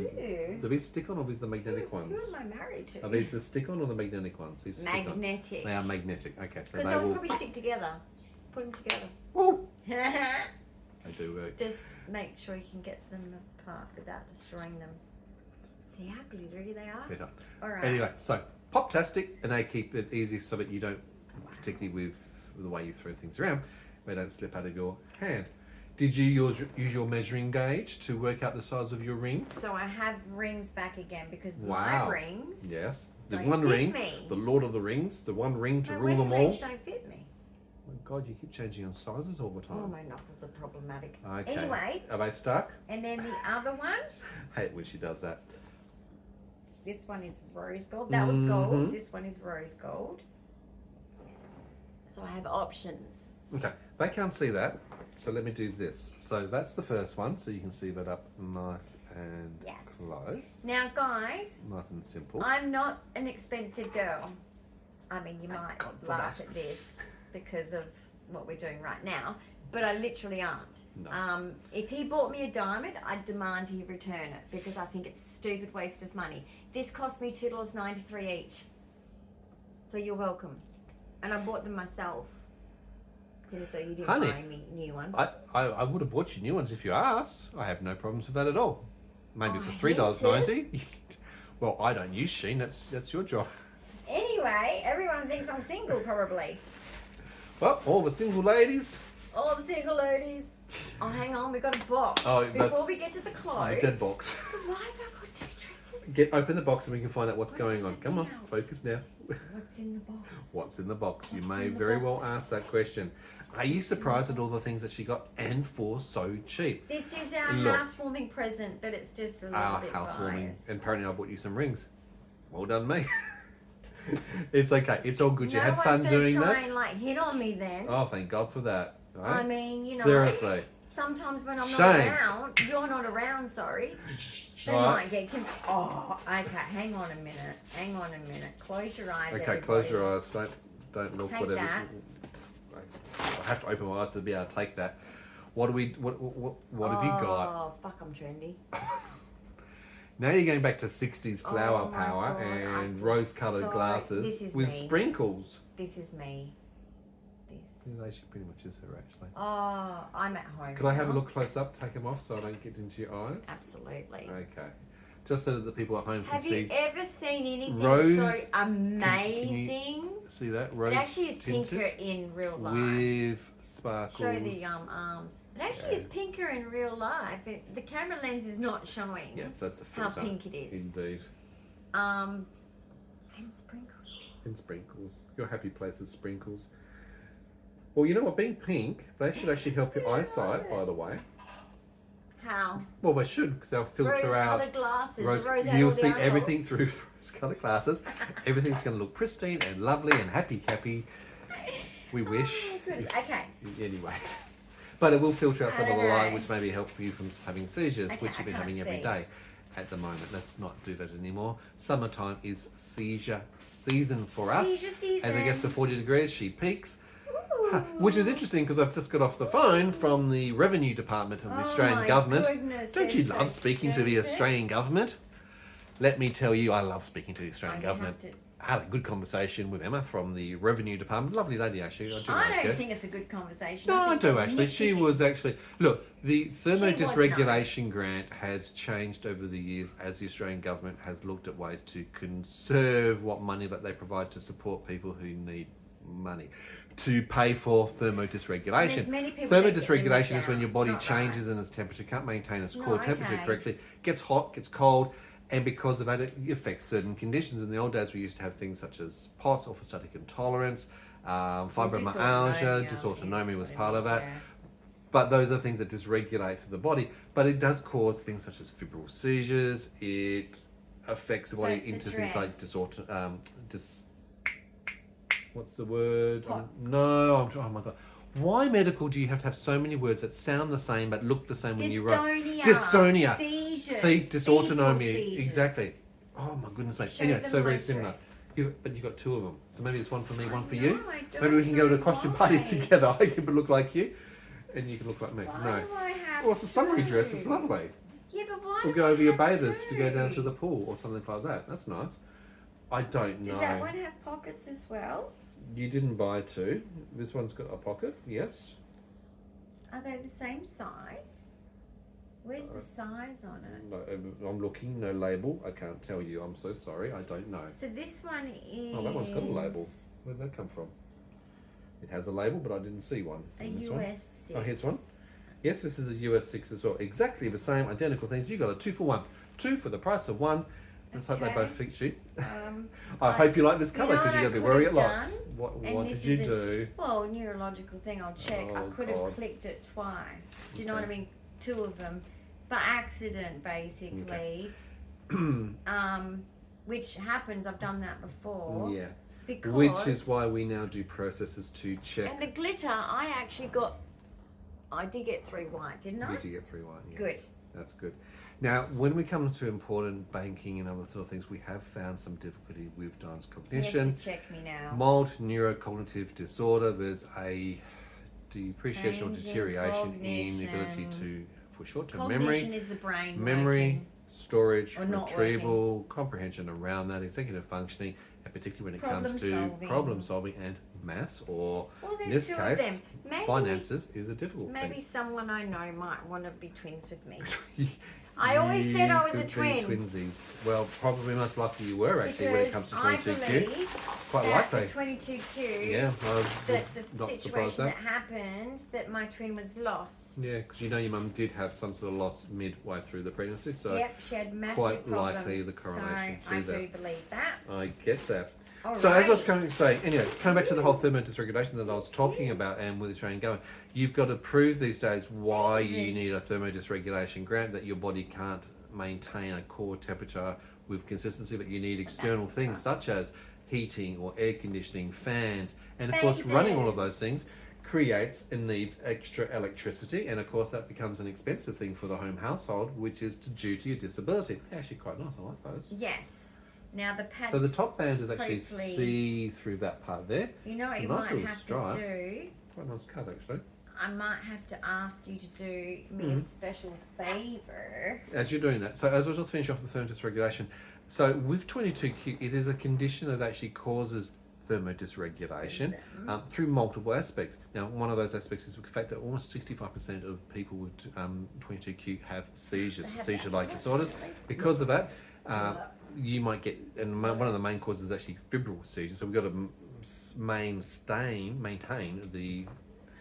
Ooh.
so these stick on, or these the magnetic
Who
ones?
am I married to?
Are these the stick on or the magnetic ones? These stick on.
Magnetic.
They are magnetic. Okay, so
Because
they
they'll
will.
probably stick together. Put them together.
Woo! They do work.
Just make sure you can get them apart without destroying them. See how glittery they are?
Better.
Alright.
Anyway, so pop-tastic, and they keep it easy so that you don't, particularly with the way you throw things around, they don't slip out of your hand. Did you use your measuring gauge to work out the size of your ring?
So I have rings back again because
Wow.
my rings.
Yes. The
Don't
one
fit
ring,
me.
the Lord of the Rings, the one ring to
My
rule them
wedding
all.
rings don't fit me.
Oh my God, you keep changing your sizes all the
Oh,
time.
my knuckles are problematic.
Okay.
Anyway,
Are they stuck?
and then the other one,
I hate when she does that.
this one is rose gold. That was
Mhm.
gold. This one is rose gold. So I have options.
Okay, they can't see that, so let me do this. So that's the first one, so you can see that up nice and
Yes.
close.
Now, guys,
Nice and simple.
I'm not an expensive girl. I mean, you might
God for
laugh
that.
at this because of what we're doing right now, but I literally aren't.
No.
If he bought me a diamond, I'd demand he return it because I think it's a stupid waste of money. This cost me $2.93 each. So you're welcome. And I bought them myself. So you didn't
Honey,
buy me new ones.
I would have bought you new ones if you asked. I have no problems with that at all. Maybe
Oh,
for
$3.90.
Well, I don't use Shein. That's your job.
Anyway, everyone thinks I'm single, probably.
Well, all the single ladies.
All the single ladies. Oh, hang on, we got a box.
Oh,
Before we get to the clothes.
Dead box.
Why have I got 2 dresses?
Open the box and we can find out what's going on. Come on, focus now.
What's in the box?
What's in the box? You may
in the
very
box?
well ask that question. Are you surprised at all the things that she got and for so cheap?
This is our
Look.
housewarming present, but it's just a little
Our
bit
housewarming.
biased.
And apparently I bought you some rings. Well done, me. It's okay. It's all good. You
No
had
one's
fun
gonna
doing
try
that.
and like hit on me then.
Oh, thank God for that. Right?
I mean, you know.
Seriously.
Sometimes when I'm not
Shame.
around, you're not around, sorry. They
Right.
might get oh, okay, hang on a minute. Hang on a minute. Close your eyes,
Okay,
everybody.
close your eyes. Don't look
Take
whatever.
that.
I have to open my eyes to be able to take that. What have you got?
Oh, fuck, I'm trendy.
Now you're going back to 60s flower
Oh my
power
God, I
and
feel
rose-coloured
so-
glasses
this is
with
me.
sprinkles.
This is me. This.
Yeah, she pretty much is her, actually.
Oh, I'm at home.
Could I have a
now.
look close up? Take them off so I don't get into your eyes.
Absolutely.
Okay. Just so that the people at home can
Have
see.
you ever seen anything
Rose-
so
Can
amazing?
see that?
It
Rose
actually is
tinted
pinker in real life.
with sparkles.
Show the arms. It actually
Yeah.
is pinker in real life. The camera lens is not showing
Yes, that's the
how
filter.
pink it is.
Indeed.
And sprinkles.
And sprinkles. Your happy place is sprinkles. Well, you know what? Being pink, they should actually help your eyesight, by the way.
How?
Well, they should, because they'll filter out.
Rose-coloured glasses.
Rose,
Rose had
you'll
all the
see
angles.
everything through rose-coloured glasses. Everything's going to look pristine and lovely and happy. We wish.
Oh my goodness. Okay.
Anyway. But it will filter out some of the light,
Alright.
which maybe help you from having seizures,
Okay,
which you've been
I
having
can't
every
see.
day at the moment. Let's not do that anymore. Summertime is seizure season for us.
Seizure season.
As it gets to 40 degrees, she peaks.
Ooh.
Which is interesting because I've just got off the phone from the Revenue Department of the Australian
my
government.
goodness,
Don't you
they're
love
so
speaking to the
stupid.
Australian government? Let me tell you, I love speaking to the Australian
I'm gonna
government.
have to-
I had a good conversation with Emma from the Revenue Department. Lovely lady, actually. I do
I
like
don't
her.
think it's a good conversation.
No, I
think
do
we're
actually. She
nitpicking.
was actually look. The thermo
She was
dysregulation grant has changed over the years as the Australian government has looked at ways to conserve what money that they provide to support people who need money to pay for thermo
And there's
dysregulation.
many people
Thermo
that get them
dysregulation is
down.
when your
It's
body
not
changes and its temperature can't maintain its core
not
temperature
okay.
correctly, gets hot, gets cold. And because of that, it affects certain conditions. In the old days, we used to have things such as POTS, orthostatic intolerance, fibromyalgia, dysautonomia was part of that.
Yeah.
But those are things that dysregulate the body. But it does cause things such as febrile seizures. It affects the
So
body
it's
into things like
addressed.
what's the word?
POTS.
Oh my God. Why medical do you have to have so many words that sound the same but look the same when you write? Dystonia.
Seizures.
See,
febrile
dysautonomia.
seizures.
Exactly. Oh my goodness, mate.
Show
Anyway,
them
so very
my
similar.
dress.
But you got two of them. So maybe it's one for me, one for
I
you.
know, I don't
Maybe we can go to a
know
costume
why.
party together. I can look like you, and you can look like me.
Why
No.
do I have
Well, it's a summery dress. It's
two?
lovely.
Yeah, but why
We'll
do
go
I
over your
have
bathers to go
two?
down to the pool or something like that. That's nice. I don't know.
Does that one have pockets as well?
You didn't buy two. This one's got a pocket. Yes.
Are they the same size? Where's the size on it?
No, I'm looking. No label. I can't tell you. I'm so sorry. I don't know.
So this one is.
Oh, that one's got a label. Where did that come from? It has a label, but I didn't see one.
A
in this one.
US 6.
Oh, here's one. Yes, this is a US 6 as well. Exactly the same, identical things. You got a 2 for 1. 2 for the price of 1. Let's hope they
Okay.
both fit you.
I
hope you like this
you
colour
know
because
what
you're
I
going to be
could
wearing it
have
lots.
done?
What
And
did
this
you
is a-
do?
Well, neurological thing. I'll check. I
Oh,
could
God.
have clicked it twice. Do you know
Okay.
what I mean? Two of them, by accident, basically. Which happens. I've done that before.
Yeah.
Because
Which is why we now do processes to check.
And the glitter, I actually got. I did get 3 white, didn't I?
You do get 3 white. Yes.
Good.
That's good. Now, when we come to important banking and other sort of things, we have found some difficulty with Dyan's
He has
cognition.
to check me now.
Mild neurocognitive disorder. There's a depreciation or
Change in
deterioration in the ability
cognition.
to, for short-term
Cognition
memory,
is the brain
memory,
working.
storage,
Or not
retrieval, comprehension around that, executive functioning, and particularly when it comes to
Problem solving.
problem solving and maths or
Well,
in
there's
this
two of
case,
them. Maybe,
finances is a difficult
maybe
thing.
someone I know might want to be twins with me. I always said I was a
You could
twin.
be twinsies. Well, probably most likely you were actually when it comes to
Because I
22Q.
believe
Quite
that
likely.
the 22Q,
Yeah,
that
not
the
surprised
situation
that.
that happened, that my twin was lost.
Yeah, because you know your mum did have some sort of loss midway through the pregnancy, so
Yep, she had massive
quite
problems.
likely the correlation
so
to
I
that.
do believe that.
I get that.
All
So as I was
right.
coming to say, anyway, coming back to the whole thermodysregulation that I was talking about and with the training going, you've got to prove these days why you need a thermodysregulation grant, that your body can't maintain a core temperature with consistency, but you need external things such as heating or air conditioning, fans, and of course running all of those things creates and needs extra electricity, and of course that becomes an expensive thing for the home household, which is due to your disability. They're actually quite nice, I like those.
Yes. Now the pads.
So the top band is actually
hopefully-
see through that part there.
You know what
It's a
you
nice
might
little
have
stripe.
to do?
Quite a nice cut actually.
I might have to ask you to do me a special favour.
As you're doing that, so as we'll just finish off the thermodysregulation, so with 22Q, it is a condition that actually causes thermodysregulation through multiple aspects. Now, one of those aspects is the fact that almost 65% of people with 22Q have seizures, seizure-like disorders. Because of that, you might get, and one of the main causes is actually febrile seizures. So we've got to maintain the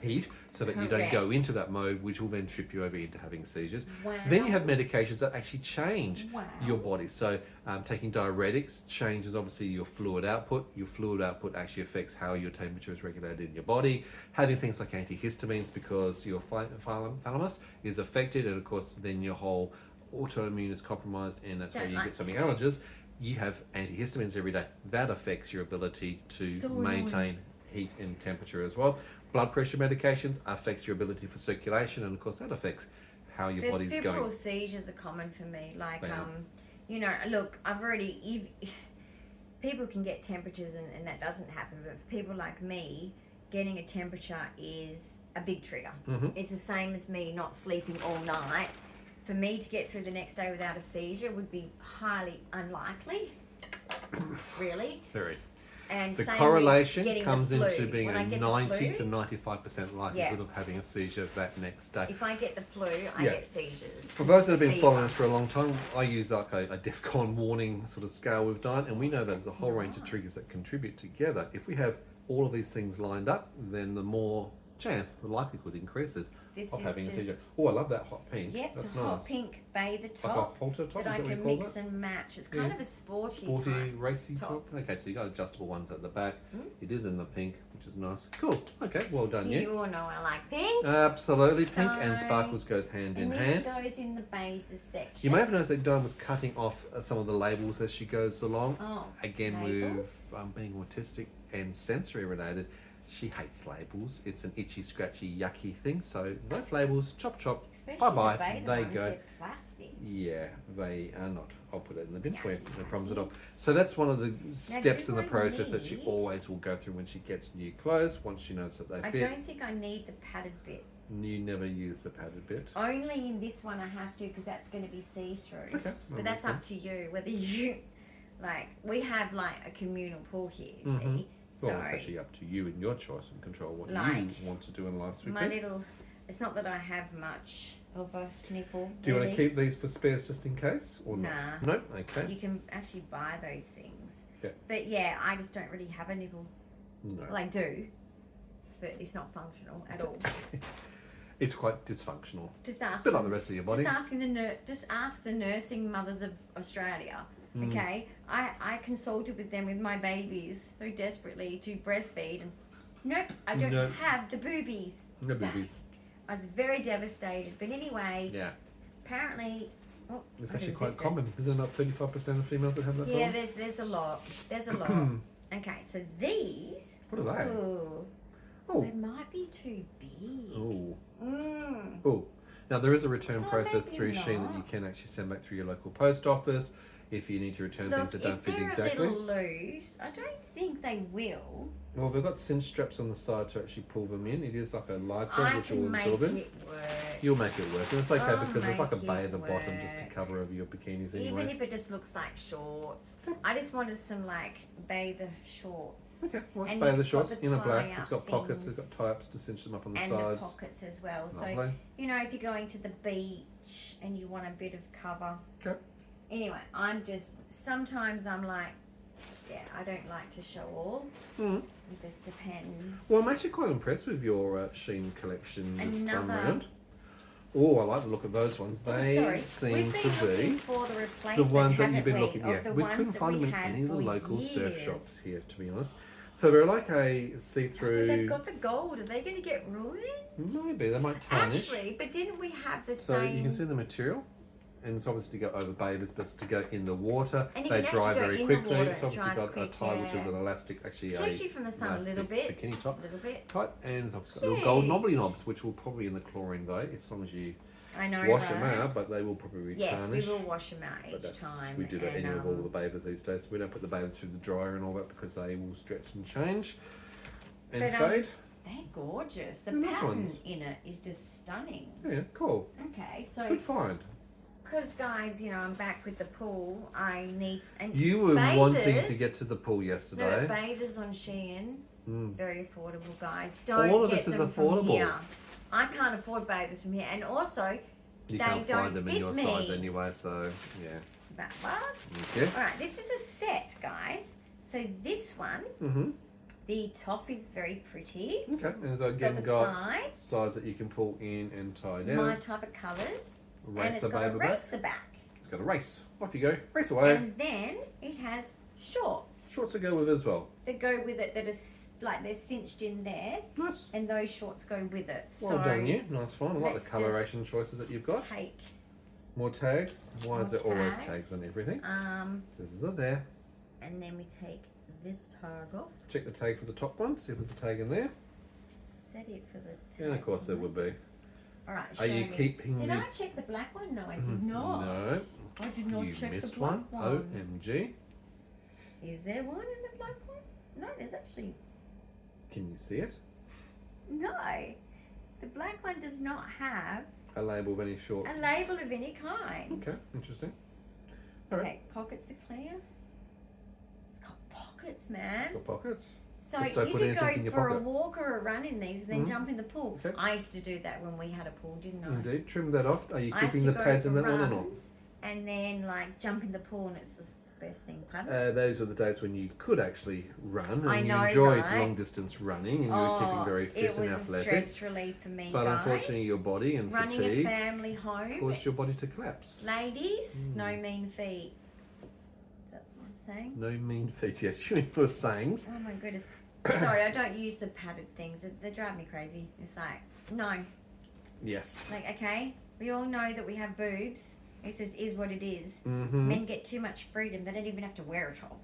heat so that you don't go
Correct.
into that mode, which will then trip you over into having seizures.
Wow.
Then you have medications that actually change
Wow.
your body. So taking diuretics changes obviously your fluid output. Your fluid output actually affects how your temperature is regulated in your body. Having things like antihistamines because your thalamus is affected, and of course then your whole autoimmune is compromised, and that's why
Don't
you
like
get so many
snacks.
allergies. You have antihistamines every day. That affects your ability to
So
maintain heat and temperature as well. Blood pressure medications affects your ability for circulation, and of course that affects how your
But
body's
febrile
going.
seizures are common for me. Like,
They are.
you know, look, I've already. People can get temperatures and that doesn't happen, but for people like me, getting a temperature is a big trigger.
Mhm.
It's the same as me not sleeping all night. For me to get through the next day without a seizure would be highly unlikely. Really.
Very.
And
The
same
correlation
with getting
comes
the flu.
into being
When
a
I get the
90
flu,
to 95% likelihood of having a seizure that next day.
If I get the flu, I
Yeah.
get seizures.
For those that have been
Fever.
following us for a long time, I use like a DEFCON warning sort of scale with Dyan, and we know that there's a whole range of triggers that contribute together. If we have all of these things lined up, then the more chance, the likelihood increases
This
of
is
having a
just-
seizure. Oh, I love that hot pink.
Yep,
That's
it's a hot
nice.
pink bather
Like a
top
halter top,
that I
is that what you
can
call
mix
that?
and match. It's kind
Yeah.
of a sporty
Sporty,
type.
racy top.
top.
Okay, so you got adjustable ones at the back.
Mm.
It is in the pink, which is nice. Cool. Okay, well done, you.
You all know I like pink.
Absolutely, pink and
So-
sparkles goes hand in
And
hand.
this goes in the bather section.
You may have noticed that Dyan was cutting off some of the labels as she goes along.
Oh,
Again,
labels?
with being autistic and sensory related, she hates labels. It's an itchy, scratchy, yucky thing. So those labels, chop chop,
Especially
bye
the
bye.
bather
They
ones,
go.
they're plastic.
Yeah, they are not. I'll put it in the bin for you.
Yucky,
No problems at
yucky.
all. So that's one of the steps
do
in the
I
process that she
need-
always will go through when she gets new clothes. Once she knows that they
I
fit,
don't think I need the padded bit.
you never use the padded bit.
Only in this one I have to because that's going to be see-through.
Okay, that
But that's
makes
up to you whether you like. We have like a communal pool here.
Mhm.
See, so
Well, it's actually up to you and your choice and control what
Like,
you want to do in life,
my
sweetie.
little. It's not that I have much of a nipple.
Do you want
really.
to keep these for spares just in case, or
Nah.
not? No. Okay.
You can actually buy those things.
Yeah.
But yeah, I just don't really have a nipple.
No.
Well, I do, but it's not functional at all.
It's quite dysfunctional.
Just
A
ask.
bit like the rest of your body.
Just asking just ask the nursing mothers of Australia.
Mm.
Okay, I consulted with them with my babies so desperately to breastfeed, and nope, I don't
Nope.
have the boobies.
No boobies.
I was very devastated, but anyway,
Yeah.
apparently, oh,
It's
I
actually
can
quite
zip it.
common. Isn't it 35% of females that have that
Yeah,
problem?
there's a lot. There's a lot. Okay, so these.
What are they?
Ooh,
Oh.
they might be too big.
Oh.
Mm.
Oh. Now there is a return
Oh,
process
maybe
through SHEIN that you
not.
can actually send back through your local post office. if you need to return
Look,
things that don't
if
fit
they're
exactly.
a little loose, I don't think they will.
Well, they've got cinch straps on the side to actually pull them in. It is like a lycra
I
which will
can make
absorb in.
it work.
You'll make it work, and it's okay
I'll
because it's like a
make
bay
it
at the bottom just to
work.
cover over your bikinis anyway.
Even if it just looks like shorts. I just wanted some like bather shorts.
Okay, well,
And
bay the
it's got
shorts
the
in a black.
tie-up
It's got pockets. It's
things.
got tie-ups to cinch them up on the
And
sides.
the pockets as well. So,
Lovely.
you know, if you're going to the beach and you want a bit of cover.
Okay.
Anyway, sometimes I'm like, yeah, I don't like to show all.
Mm.
It just depends.
Well, I'm actually quite impressed with your SHEIN collection this time
Another-
around. Oh, I like the look of those ones. They
Sorry,
seem
we've been
to
looking
be
for the replacement,
the ones that
haven't
you've been
we,
looking.
of
Yeah,
the
we
ones
couldn't
that
find
we
them in
had
any of the
for
local surf
years.
shops here, to be honest. So they're like a
But
see-through.
they've got the gold. Are they going to get ruined?
Maybe they might tarnish.
Actually, but didn't we have the
So
same?
you can see the material, and it's obviously to go over bathers, but it's to go in the water.
And you
They
can
dry
actually go
very
in the
quickly.
water,
It's
it
obviously
dries
got a
quick,
tie which is
yeah.
an elastic, actually
Protects
a
you from the sun a little
elastic
bit.
bikini top
A little bit.
type, and it's obviously got little gold
Cute.
knobbly knobs, which will probably in the chlorine though, as long as you
I know,
wash
right?
them out, but they will probably
Yes, we
retarnish.
will wash them out
But
each time.
we do that
and,
anyway with all the bathers these days. We don't put the bathers through the dryer and all that because they will stretch and change and
But,
fade.
They're gorgeous. The
They're nice
pattern
ones.
in it is just stunning.
Yeah, cool.
Okay, so
Good find.
because guys, you know, I'm back with the pool. I need and
You were
bathers,
wanting to get to the pool
No,
yesterday.
bathers on Shein,
Mm.
very affordable, guys. Don't
All of
get
this is
them from
affordable.
here. I can't afford bathers from here, and also
You
they
can't
don't
find them in
fit
your
me.
size anyway, so yeah.
that one.
Okay.
All right, this is a set, guys. So this one,
Mm-hmm.
the top is very pretty.
Okay, and so
It's
again
got the
got
sides.
sides that you can pull in and tie down.
My type of colours, and it's
Racer
got a
baby back.
racer back.
It's got a race. Off you go. Race away.
And then it has shorts
Shorts to go with it as well.
that go with it that is like they're cinched in there,
Nice.
and those shorts go with it.
Well
so
done you. Nice find. I like
let's
the coloration choices that you've got.
take
More tags. Why is
More
there always
tags.
tags on everything? Scissors are there.
and then we take this tag off.
Check the tag for the top one. See if there's a tag in there.
Is that it for the tag?
And of course there would be.
All right.
Are
show
you
me.
keeping
Did
the...
I check the black one? No, I did not.
No.
I did not
You
check
missed
the black
one. OMG.
Is there one in the black one? No, there's actually
Can you see it?
no. The black one does not have
A label of any short.
a label of any kind.
Okay, interesting. Alright.
Okay, pockets are clear. It's got pockets, man.
Got pockets.
So
Just don't
you
put
could
anything
go
in your
for a
pocket.
walk or a run in these and then
Mhm.
jump in the pool.
Okay.
I used to do that when we had a pool, didn't I?
Indeed. Trim that off. Are you
I used
keeping
to
the
go
pads
for
in that one or not?
runs and then like jump in the pool, and it's just the best thing. Pardon?
Those were the days when you could actually run and
I know,
you enjoyed
right?
long distance running and you were keeping very fit
it
and
was a
athletic.
stress relief for me,
But
guys.
unfortunately, your body and
running
fatigue
a family home,
caused your body to collapse.
ladies,
Mm.
no mean feet. Is that what I'm saying?
No mean feet. Yes, you were sayings.
Oh my goodness. Sorry, I don't use the padded things. They drive me crazy. It's like, no.
Yes.
Like, okay, we all know that we have boobs. It just is what it is.
Mm-hmm.
Men get too much freedom. They don't even have to wear a top.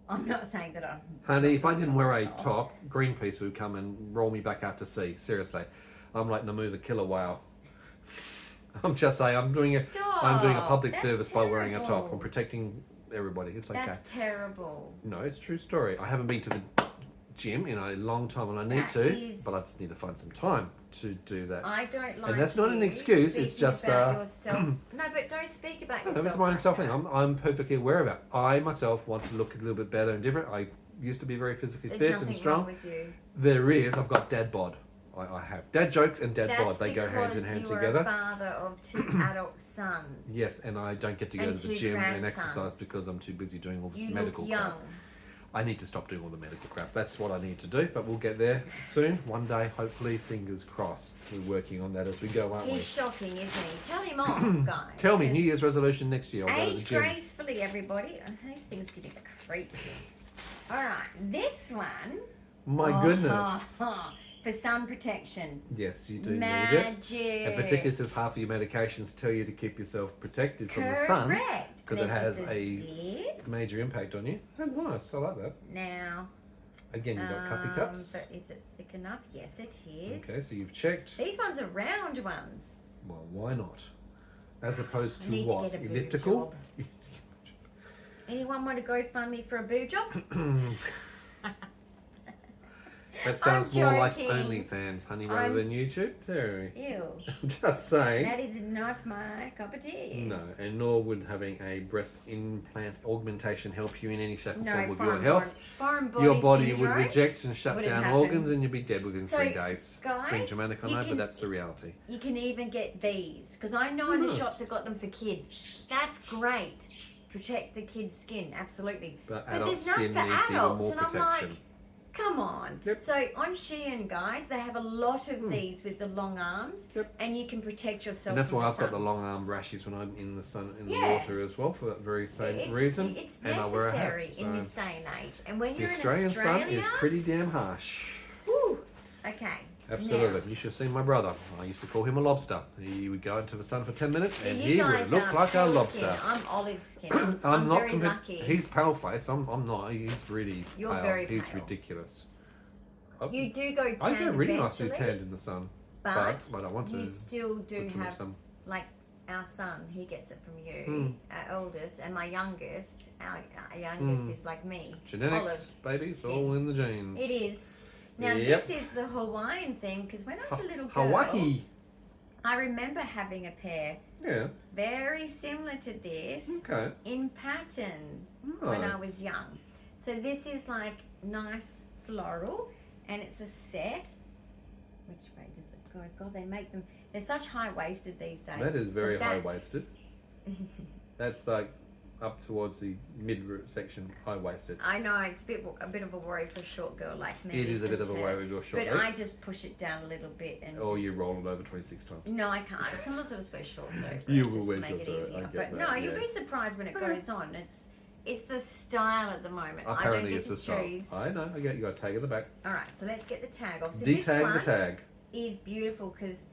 I'm not saying that I'm...
Honey, if I didn't wear a top, Greenpeace would come and roll me back out to sea. Seriously. I'm like Namu the killer whale. I'm just saying, I'm doing a public
That's
service by wearing a top.
terrible.
I'm protecting everybody. It's okay.
That's terrible.
No, it's a true story. I haven't been to the gym in a long time and I need
That
to,
is-
but I just need to find some time to do that.
I don't like
that's not an
you
excuse, it's
speaking
just,
about yourself. No, but don't speak about
No,
yourself.
that's my own
like
self thing.
that.
I'm perfectly aware of it. I myself want to look a little bit better and different. I used to be very physically
There's
fit
nothing
and strong.
wrong with you.
There is. I've got dad bod. I have dad jokes and dad bod.
That's
They go hand in hand
because you are
together.
a father of two adult sons.
Yes, and I don't get to go
And
to the
two
gym and
grandsons.
exercise because I'm too busy doing all this
You
medical
look young.
crap. I need to stop doing all the medical crap. That's what I need to do, but we'll get there soon. One day, hopefully, fingers crossed. We're working on that as we go, aren't we?
He's shocking, isn't he? Tell him off, guys.
Tell me, New
Because
Year's resolution next year. I'll go to the
age
gym.
gracefully, everybody. Oh, these things give me the creeps. All right, this one.
My goodness.
For sun protection.
Yes, you do
Magic.
need it. And particularly since half of your medications tell you to keep yourself protected from the sun.
Correct.
Because it
There's
has
just
a
zip.
major impact on you. Oh, nice. I like that.
Now.
Again, you've got cuppy cups.
But is it thick enough? Yes, it is.
Okay, so you've checked.
These ones are round ones.
Well, why not? As opposed
I
to
need
what?
to get a boob
Elliptical?
job. Anyone want to go fund me for a boob job?
That sounds more like
joking.
OnlyFans, honey, rather
I'm-
than YouTube. Terry.
Ew.
I'm just saying.
That is not my cup of tea.
No, and nor would having a breast implant augmentation help you in any shape or
No,
form with your
foreign
health.
body- foreign body
Your body
syndrome
would reject and shut
wouldn't
down
happen.
organs and you'd be dead within
So,
3 days.
guys,
Being Germanic, I
you
know,
can-
but that's the reality.
You can even get these because I know in the
Nice.
shops have got them for kids. That's great. Protect the kids' skin, absolutely.
But adult
there's none
skin
for
needs even
adults,
more
and I'm
protection.
like, come on.
Yep.
So on SHEIN, guys, they have a lot of these with the long arms,
Yep.
and you can protect yourself.
And that's
from
why
the
I've got the
sun.
long arm rashes when I'm in the sun, in
Yeah.
the water as well, for that very same reason.
It's
and I wear a hat.
necessary in this day and age. And when
The
you're
Australian
in Australia,
sun is pretty damn harsh.
whew, okay.
Absolutely.
Now,
You should have seen my brother. I used to call him a lobster. He would go into the sun for 10 minutes and
you
he
guys
would look
are
like a
pale
lobster.
skin. I'm olive skin.
I'm not
very lucky.
He's pale face. I'm not. He's really
You're
pale.
very
He's
pale.
ridiculous.
You do go
I
tanned
get really nicely
eventually,
tanned in the sun.
but
I don't want to.
you still do
put too much
have,
sun.
like our son, he gets it from you,
Hmm.
our oldest, and my youngest, our youngest is like me.
Genetics,
Olive
baby. It's
skin.
all in the genes.
It is. Now
Yep.
this is the Hawaiian thing because when I was a little girl,
Hawaii.
I remember having a pair
Yeah.
very similar to this
Okay.
in pattern when I
Nice.
was young. So this is like nice floral, and it's a set. Which way does it go? God, they make them. They're such high waisted these days.
That is very
that's-
high-waisted. That's like up towards the mid section, high waisted.
I know it's a bit of a worry for a short girl like me.
It is a bit of a
isn't
worry
it?
with your short
But I
legs.
just push it down a little bit and.
Or you
just-
roll it over 26 times.
No, I can't. Sometimes I just wear shorts over
You
it
will
just
wear
to make
shorts
it
over it, I
easier.
get
But
that,
no, you'll
yeah.
be surprised when it goes on. It's the style at the moment. I don't
Apparently
get
it's
to
a style.
choose.
I know. I get you got a tag at the back.
All right, so let's get the tag off. So this
Detag
one
the tag.
is beautiful because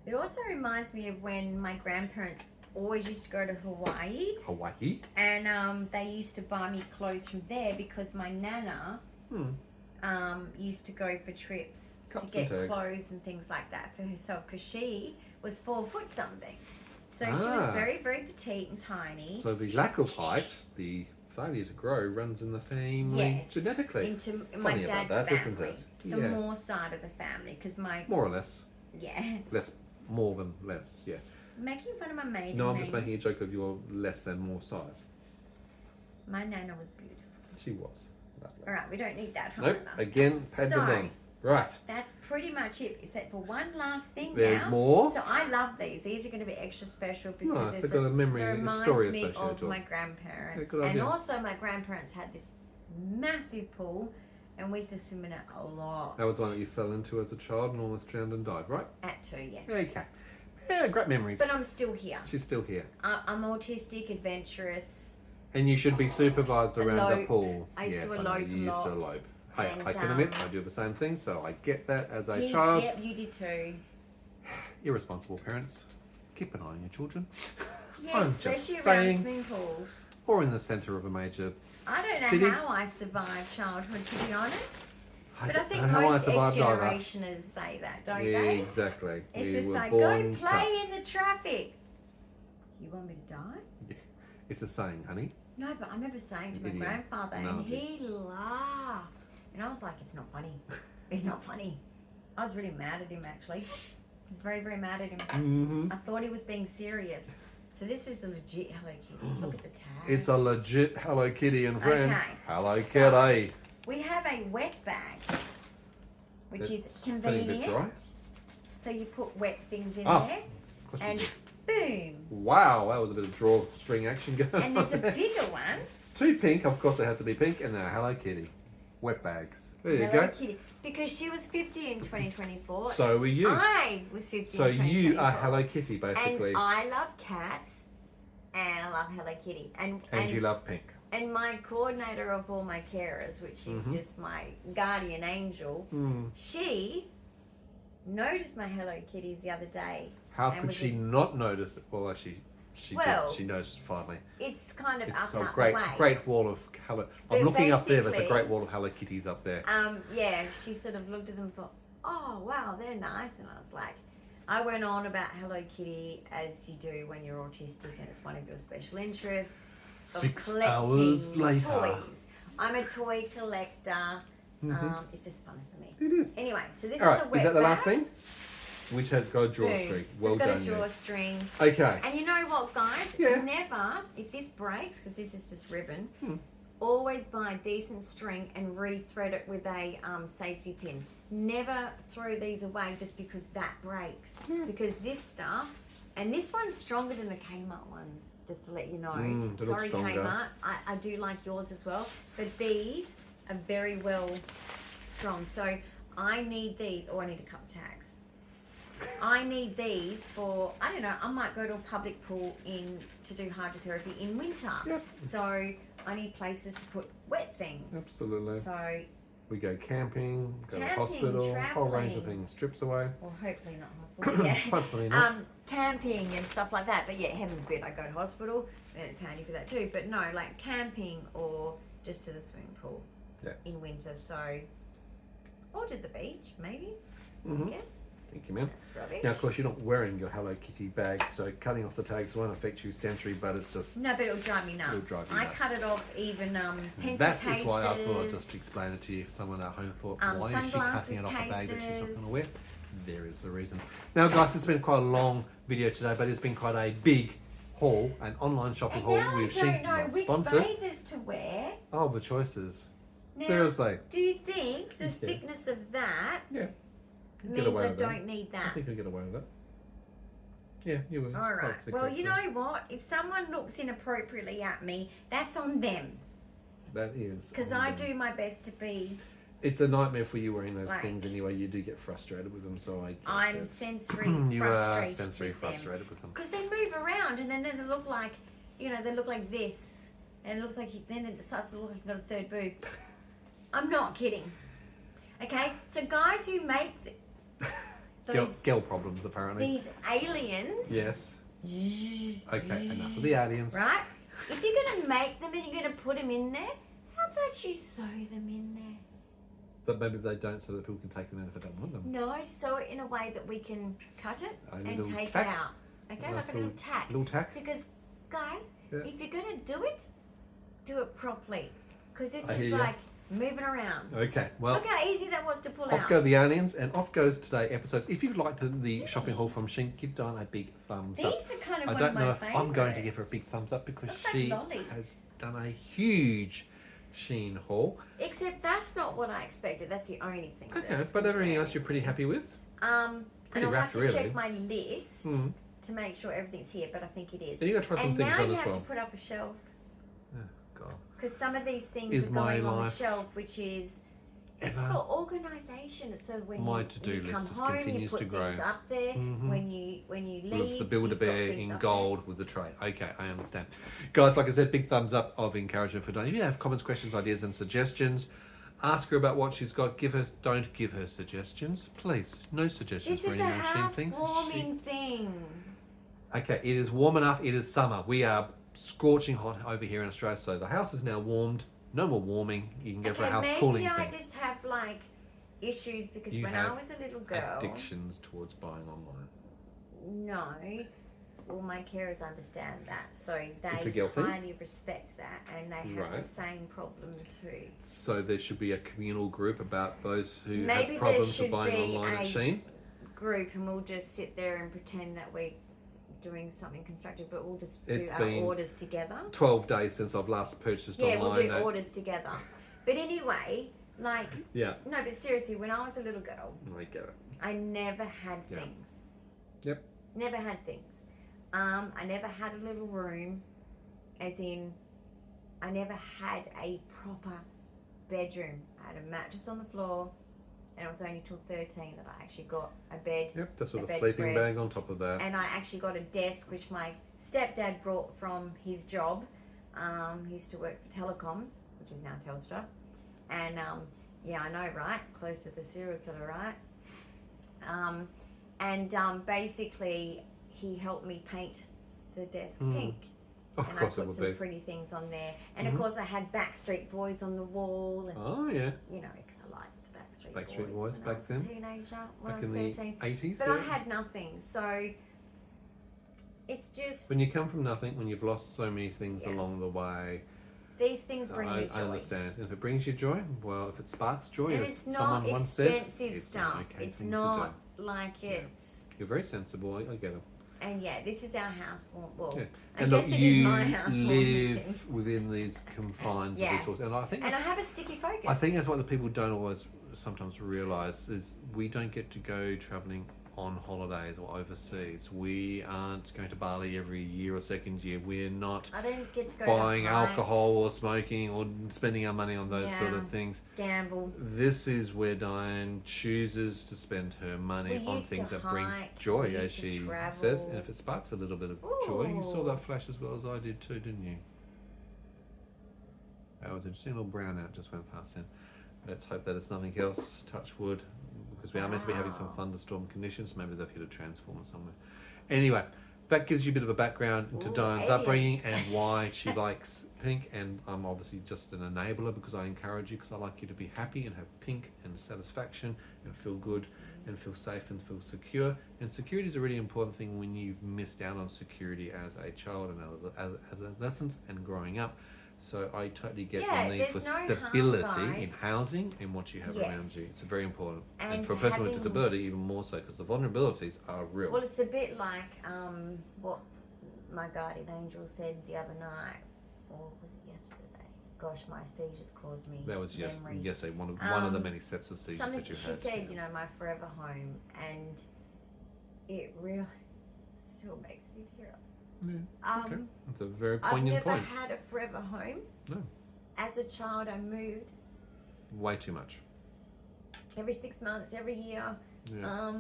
it also reminds me of when my grandparents always used to go to Hawaii,
Hawaii.
and they used to buy me clothes from there because my nana used to go for trips
Cups
to get
and tag.
clothes and things like that for herself because she was 4 foot something. So she
Ah.
was very, very petite and tiny.
So the lack of height, the failure to grow, runs in the family
Yes,
genetically.
into my
Funny about
dad's
that, isn't
family,
it?
the
Yes.
more side of the family, because my
More or less.
yeah,
More than less. Yeah.
making fun of my maiden
No, I'm
name.
just making a joke of your less than more size.
My nana was beautiful.
She was. Lovely.
All right, we don't need that
Nope.
either.
Again, pads
So-
and bang. Right.
That's pretty much it, except for one last thing
There's
now.
more.
So I love these. These are going to be extra special because
Nice,
it's
they've got a memory
it
and a
reminds
story
me
associated
of
to it.
my grandparents.
Yeah, good
And
idea.
also my grandparents had this massive pool and we used to swim in it a lot.
That was the one that you fell into as a child and almost drowned and died, right?
At 2, yes.
Okay. Yeah, great memories.
But I'm still here.
She's still here.
I'm autistic, adventurous.
And you should be supervised around the
Elope.
pool.
I used to
know,
elope
you used to
a lot.
elope. Hey,
And,
I can admit, I do the same thing, so I get that as a child.
Yep, you did too.
Irresponsible parents, keep an eye on your children.
Yes,
I'm just
especially
saying.
around swimming pools.
Or in the centre of a major...
I don't know
City.
how I survived childhood, to be honest. But I
don't
think
know how I
most
survived either.
ex-generationers say that, don't
Yeah,
they?
exactly.
It's
We
just
were
like,
born
go play
tough.
in the traffic. You want me to die?
It's a saying, honey.
No, but I remember saying to my
Idiot.
grandfather,
No,
and
idiot.
he laughed. And I was like, it's not funny. It's not funny. I was really mad at him, actually. I was very, very mad at him.
Mm-hmm.
I thought he was being serious. So this is a legit Hello Kitty. Look at the tag.
It's a legit Hello Kitty and friends.
Okay.
Hello
So-
Kitty.
We have a wet bag, which
It's
is
feeling a bit
convenient.
dry.
So you put wet things in
Ah,
there,
Of course you
and
do.
boom.
Wow, that was a bit of drawstring action going
And
on
there's a
there.
bigger one.
2 pink, of course they have to be pink, and they're Hello Kitty. Wet bags. There you
Hello
go.
Kitty. Because she was 50 in 2024.
So were you.
I was 50
So
in 2024.
you are Hello Kitty, basically.
And I love cats, and I love Hello Kitty.
And you love pink.
And my coordinator of all my carers, which is
Mm-hmm.
just my guardian angel, she noticed my Hello Kitties the other day.
How
and
could
was
she
it-
not notice? Well, she
Well,
did. She noticed finally.
It's kind of
It's
up
a
out
great,
the way.
great wall of Hello. I'm
But
looking up there. There's a
basically-
great wall of Hello Kitties up there.
Yeah, she sort of looked at them and thought, oh, wow, they're nice. And I was like, I went on about Hello Kitty as you do when you're autistic and it's one of your special interests. Of
6
collecting
hours later.
Toys. I'm a toy collector. It's just fun for me.
It is.
Anyway, so this
All
is
right,
a wet
is that the
bag.
last thing? Which has got a
Boom.
drawstring. Well
it's got
done.
a drawstring.
Okay.
And you know what, guys?
Yeah.
Never, if this breaks, because this is just ribbon, always buy decent string and re-thread it with a safety pin. Never throw these away just because that breaks. Because this stuff, and this one's stronger than the Kmart ones, just to let you know.
They look
Sorry,
stronger.
Kmart. I do like yours as well. But these are very well strong. So I need these. Oh, I need a couple tags. I need these for, I don't know, I might go to a public pool to do hydrotherapy in winter.
Yep.
So I need places to put wet things.
Absolutely.
So,
We go camping, go to
Camping,
hospital, whole range of
travelling.
things. Trips away.
or hopefully not hospital, yeah.
Hopefully not.
Camping and stuff like that. But yeah, heaven forbid I go to hospital, and it's handy for that too. But no, like camping or just to the swimming pool
Yeah.
in winter. So, or to the beach, maybe,
Mm-hmm.
I guess.
Thank you, ma'am.
That's rubbish.
Now, of course, you're not wearing your Hello Kitty bag, so cutting off the tags won't affect you sensory, but it's just...
No, but it'll drive me nuts.
It'll drive you
I
nuts.
cut it off even pencil
That
cases.
is why I thought I'd just explain it to you if someone at home thought, why is she cutting it off a bag that she's not going to wear? There is the reason. Now, guys, it's been quite a long video today, but it's been quite a big haul, an online shopping
And
haul.
now I
We've
don't know
not
which
sponsored.
bathers to wear.
Oh, the choices.
Now,
Seriously.
do you think the thickness of that
Yeah. You'd
means
get away
I
with that.
don't need
I
that?
think you'll get away with it. Yeah, you will.
All right. Well, you know what? If someone looks inappropriately at me, that's on them.
That is.
Because
on
I
them.
do my best to be.
It's a nightmare for you wearing those
Like-
things anyway. You do get frustrated with them, so I guess
I'm
it's-
sensory
you are
frustrated.
sensory frustrated with them.
Because they move around and then they look like, they look like this. And it looks like, then it starts to look like you've got a third boob. I'm not kidding. Okay? So guys who make those,
Girl problems, apparently.
these aliens,
Yes. Okay, enough of the aliens.
right? If you're going to make them and you're going to put them in there, how about you sew them in there?
But maybe they don't, so that people can take them out if they don't want them.
No, sew it in a way that we can cut it
A
and
little
take
tack.
it out. Okay,
Nice
like a little tack.
Little tack.
Because, guys,
Yeah.
if you're going to do it properly. Because this
I hear
is
ya.
like moving around.
Okay, well,
Look how easy that was to pull
off
out.
go the aliens, and off goes today episodes. If you've liked the shopping haul from SHEIN, give Dyan a big thumbs up.
These are kind of
I
one
don't
of my
know if I'm going to
favourites.
give her a big thumbs up because
Looks like
she
lollies.
has done a huge SHEIN haul.
Except that's not what I expected. That's the only thing.
Okay,
that's
but everything else
concerning.
you're pretty happy with?
And
pretty
I'll
wrapped,
have to
really.
check my list
Mhm.
to make sure everything's here, but I think it is.
And you got to try some
And
things
now
on
you
as
have
well.
to put up a shelf.
Oh, God.
Because some of these things
Is
are
my
going on the
life
shelf, which is it's
ever-
for organisation. So when
My
you,
to-do
you come
list just
home, you
continues
put
to grow.
things up there.
Mhm.
When you leave,
With the Build-A-Bear
you've got things
in
up
gold with the tray. Okay, I understand. Guys, like I said, big thumbs up of encouragement for Dyan. If you have comments, questions, ideas and suggestions, ask her about what she's got. Don't give her suggestions. Please, no
there.
suggestions
This
for
is
any
a
more SHEIN things.
housewarming thing.
Okay, it is warm enough. It is summer. We are scorching hot over here in Australia, so the house is now warmed. No more warming. You can go for a house
maybe
cooling
I
thing.
just have like issues because
You
when I
have
was a little girl,
Addictions towards buying online.
no. Well, my carers understand that, so
It's a
they
girl thing?
highly respect that, and they have
Right.
the same problem too.
So there should be a communal group about those who
Maybe
have
there
problems with
should
buying
be
online at
a-
SHEIN.
Group, and we'll just sit there and pretend that we're doing something constructive, but we'll just
It's
do our
been
orders together.
12 days since I've last purchased
Yeah,
online.
we'll do
no.
orders together. But anyway, like,
Yeah,
no, but seriously, when I was a little girl,
I get it.
I never had
Yeah.
things.
Yep.
Never had things. I never had a little room, as in, I never had a proper bedroom. I had a mattress on the floor, and it was only till 13 that I actually got a bed.
Yep, just with
A
a sleeping
bedspread.
bag on top of that.
And I actually got a desk which my stepdad brought from his job. He used to work for Telecom, which is now Telstra. And yeah, I know, right? Close to the serial killer, right? Basically, he helped me paint the desk pink.
Of
And I
course it
put
would
some
be.
pretty things on there. And of course, I had Backstreet Boys on the wall. And,
Oh, yeah.
you know, because I liked the Backstreet
Backstreet Boys
when
back
I was
then?
a teenager, when
Back
I was
in
13.
the 80s?
But
yeah?
I had nothing, so it's just
When you come from nothing, when you've lost so many things
Yeah.
along the way,
these things bring me
I
joy.
understand. And if it brings you joy, well, if it sparks joy,
And
as
it's not
someone once said,
expensive
it's
stuff.
an okay
It's
thing
not
to
like
do.
it's.
You're very sensible. I get it.
And yeah, this is our house. Well,
Yeah.
I
And
guess
look,
it
you
is my house. more than anything.
live within these confines
Yeah.
of resources, and I think
And I
that's,
have a sticky focus.
I think that's what the people don't always sometimes realise is we don't get to go travelling on holidays or overseas. We aren't going to Bali every year or second year. We're not
I don't get to go
buying
to hikes,
alcohol or smoking or spending our money on those sort
Yeah.
of things.
gamble.
This is where Dyan chooses to spend her money
We
on
used
things
to
that bring
hike,
joy,
we
as
used to
she
travel.
says. And if it sparks a little bit of joy, you saw
Ooh.
that flash as well as I did too, didn't you? That was interesting. A little brownout just went past then. Let's hope that it's nothing else. Touch wood, because we are meant to be having some
Wow.
thunderstorm conditions. Maybe they've hit a transformer somewhere. Anyway, that gives you a bit of a background into
Ooh,
Dyan's
aliens.
upbringing and why she likes pink. And I'm obviously just an enabler because I encourage you, because I like you to be happy and have pink and satisfaction and feel good and feel safe and feel secure. And security is a really important thing when you've missed out on security as a child and as adolescent and growing up. So I totally get
Yeah,
the need
there's
for
no harm,
stability in
guys.
housing and what you have around
Yes.
you. It's very important. And
And
for a person with
having-
disability, even more so, because the vulnerabilities are real.
Well, it's a bit like what my guardian angel said the other night, or was it yesterday? Gosh, my seizures caused me
That was
memory.
yesterday, one of the
Um,
many sets of seizures
Something
that you
she
had.
said, you know, my forever home, and it really still makes me tear up.
Yeah, okay. It's a very
I've
poignant
never
point.
had a forever home.
No,
As a child, I moved
way too much.
every 6 months, every year.
Yeah.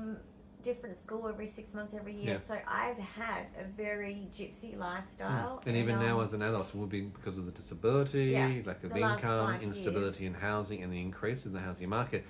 Different school every 6 months, every year.
Yeah.
So I've had a very gypsy lifestyle.
And even now as an adult, so it would be because of the disability,
Yeah,
lack of
the last
income,
5
instability
years.
in housing, and the increase in the housing market,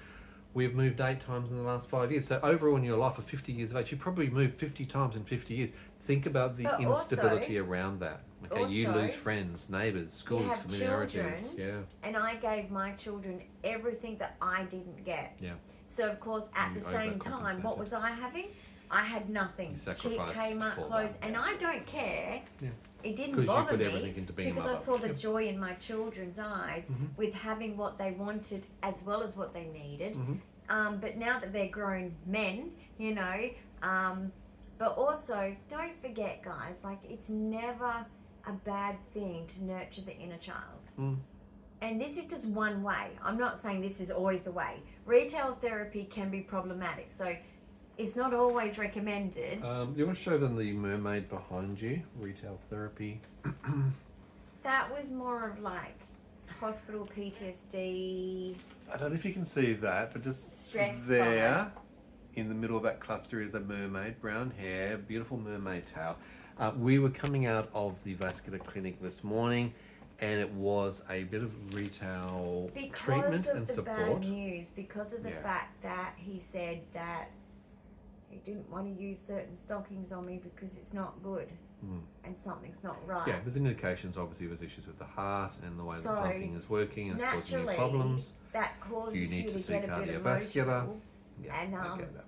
we've moved 8 times in the last 5 years. So overall in your life of 50 years of age, you probably moved 50 times in 50 years. Think about the
But
instability around that. Okay, you
also,
lose friends, neighbours, schools,
have
familiarities.
children.
Yeah,
and I gave my children everything that I didn't get.
yeah.
So of course, at
You
the same time, what
overcompensated.
was I having? I had nothing.
You
Cheap
sacrificed
Kmart
for
clothes,
that,
and
yeah.
I don't care.
Yeah.
It didn't
'Cause you
bother
put
me
everything into being a
because I
mother.
saw the
Yep.
joy in my children's eyes
Mhm.
with having what they wanted as well as what they needed.
Mhm.
But now that they're grown men, you know, but also don't forget, guys, like it's never a bad thing to nurture the inner child.
Mm.
And this is just one way. I'm not saying this is always the way. Retail therapy can be problematic, so it's not always recommended.
You want to show them the mermaid behind you, retail therapy.
That was more of like hospital PTSD.
I don't know if you can see that, but just
Stress
there in the middle of that cluster is a mermaid, brown hair, beautiful mermaid tail. We were coming out of the vascular clinic this morning, and it was a bit of retail
Because
treatment
of
and
the
support.
bad news, because of the
Yeah.
fact that he said that he didn't want to use certain stockings on me because it's not good
Mm.
and something's not right.
Yeah, there's indications obviously there's issues with the heart and the way
So,
the pumping is working and it's causing you
Naturally,
problems.
that causes
You need
you
to
to
see
get a bit
cardiovascular.
emotional.
Yeah,
And,
I get that.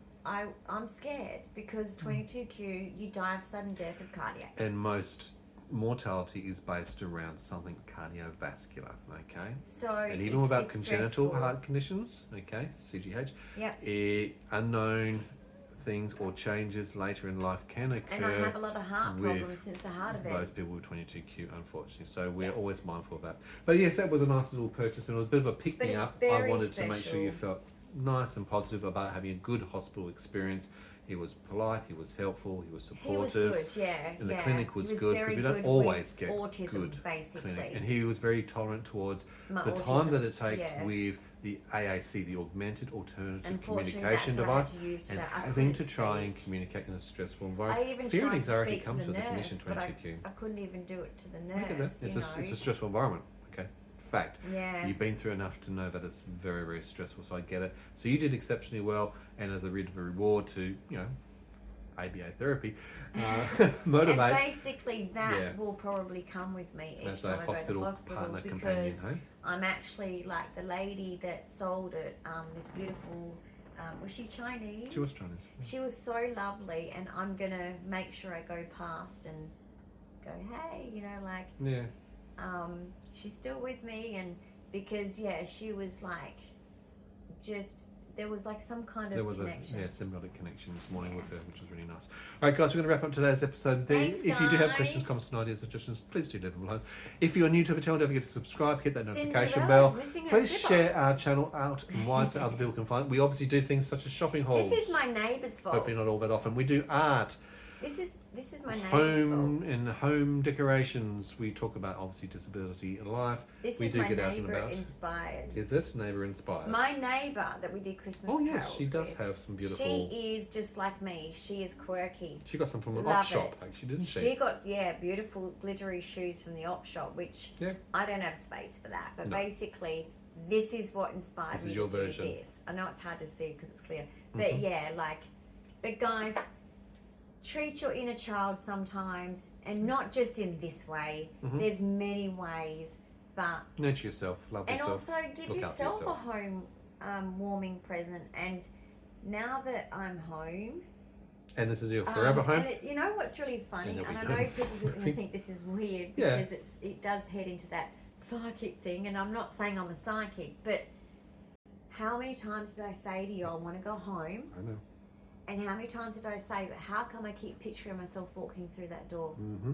I'm scared because 22Q, you die of sudden death of cardiac.
And most mortality is based around something cardiovascular, okay?
So
And even
it's,
without
it's
congenital
stressful.
heart conditions, okay, CGH,
Yep.
unknown things or changes later in life can occur.
And I have a lot of heart
with
problems since the heart event.
those people with 22Q, unfortunately. So we're
Yes.
always mindful of that. But yes, that was a nice little purchase, and it was a bit of a pick
But
me
it's
up. I
very
wanted to make sure you
special.
felt nice and positive about having a good hospital experience. He was polite, he was helpful, he was
He was
supportive.
good, yeah.
And the
yeah.
clinic was
He
good
very
because we don't
good
always
with
get
autism,
good
basically.
clinic. And he was very tolerant towards
My
the
autism,
time that it takes
yeah.
with the AAC, the Augmented Alternative
Unfortunately,
Communication
that's what I had
Device,
to use
and
today. I
having to
couldn't
try
speak.
and communicate in a stressful
I
environment.
even
Fear and
tried to
anxiety
speak to
comes
the
with the condition
nurse, but
22Q.
I couldn't even do it to the
Look at
nurse.
that.
You know?
It's a stressful environment. Okay, fact.
Yeah.
You've been through enough to know that it's very, very stressful. So I get it. So you did exceptionally well, and as a bit of a reward to ABA therapy,
And
motivate
basically that
Yeah.
will probably come with me each
as a
time I go to
hospital
the hospital
partner companion.
because
Hey?
I'm actually like the lady that sold it, this beautiful, was she Chinese?
She was Chinese.
She was so lovely, and I'm gonna make sure I go past and go, hey, you know, like,
Yeah.
she's still with me, and because she was like, just there was like some kind
There
of
was
connection.
a symbiotic connection this morning with her, which was really nice. All right, guys, we're going to wrap up today's episode there.
Thanks,
If you do have
guys.
questions, comments, and ideas, suggestions, please do leave them below. If you are new to the channel, don't forget to subscribe, hit that notification
Cinderella's
bell.
missing her
Please
slipper.
share our channel out and wide so other people can find it. We obviously do things such as shopping hauls.
This is my neighbour's fault.
Hopefully not all that often. We do art,
This is my neighbour's fault.
home decorations. We talk about obviously disability in life.
This
we
is
do
my
get out and
neighbour
about.
inspired.
Is this neighbour inspired?
My neighbour that we did Christmas
Oh yes,
carols
she does
with.
have some beautiful.
She is just like me. She is quirky.
She got some from an
Love
op shop,
it.
actually, didn't
She got beautiful glittery shoes from the op shop, which
Yeah.
I don't have space for that. But
No.
basically, this is what inspired
This
me
is your
to
version.
do this. I know it's hard to see because it's clear, but but guys, treat your inner child sometimes, and not just in this way.
Mhm.
There's many ways, but
Nurture yourself, love
and
yourself.
also give
Look out for
yourself a
yourself.
home warming present. And now that I'm home,
And this is your forever home.
and you know what's really funny,
And
and I
there'll
know
be-
people are going to think this is weird
Yeah.
because it does head into that psychic thing, and I'm not saying I'm a psychic, but how many times did I say to you, I want to go home?
I know.
And how many times did I say, but how come I keep picturing myself walking through that door?
Mm-hmm.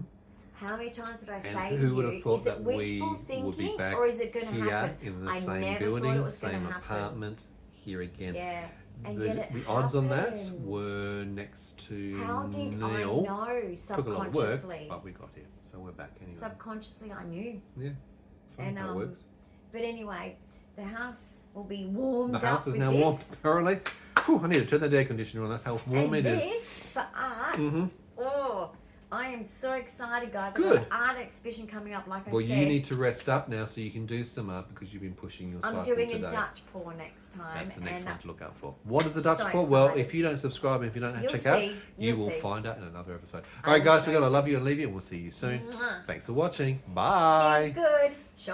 How many times did I
And
say
who
to
would
you,
have thought
is
that
it
we
wishful
would be
thinking
back
or is it going to
here
happen?
in the
I
same
never
building,
thought it was
same
going to happen.
apartment, here again?
Yeah. And
the
yet it
the odds on that
happened.
were next to
How did
nil.
I know
Took a lot of work,
subconsciously?
but we got here, so we're back anyway.
Subconsciously, I knew.
Yeah, fun
And,
how it works.
But anyway, the house will be warmed
The
up
house is
with
now
this.
warm thoroughly. Whew, I need to turn the air conditioner on. That's how warm
and
it is.
this for art.
Mm-hmm.
Oh, I am so excited, guys!
Good.
I've got an art exhibition coming up. Like
Well,
I said,
you need to rest up now so you can do some art because you've been pushing your
I'm
cycle
doing
today.
a Dutch pour next time.
That's the next
and
one to look out for. What is the Dutch
So
pour? Well,
excited.
if you don't subscribe and if you don't
You'll
check out,
see.
you
You'll
will
see.
find out in another episode.
I
All right,
will
guys,
show
we're going to love you and leave you, and we'll see you soon.
Mwah.
Thanks for watching. Bye.
She's good.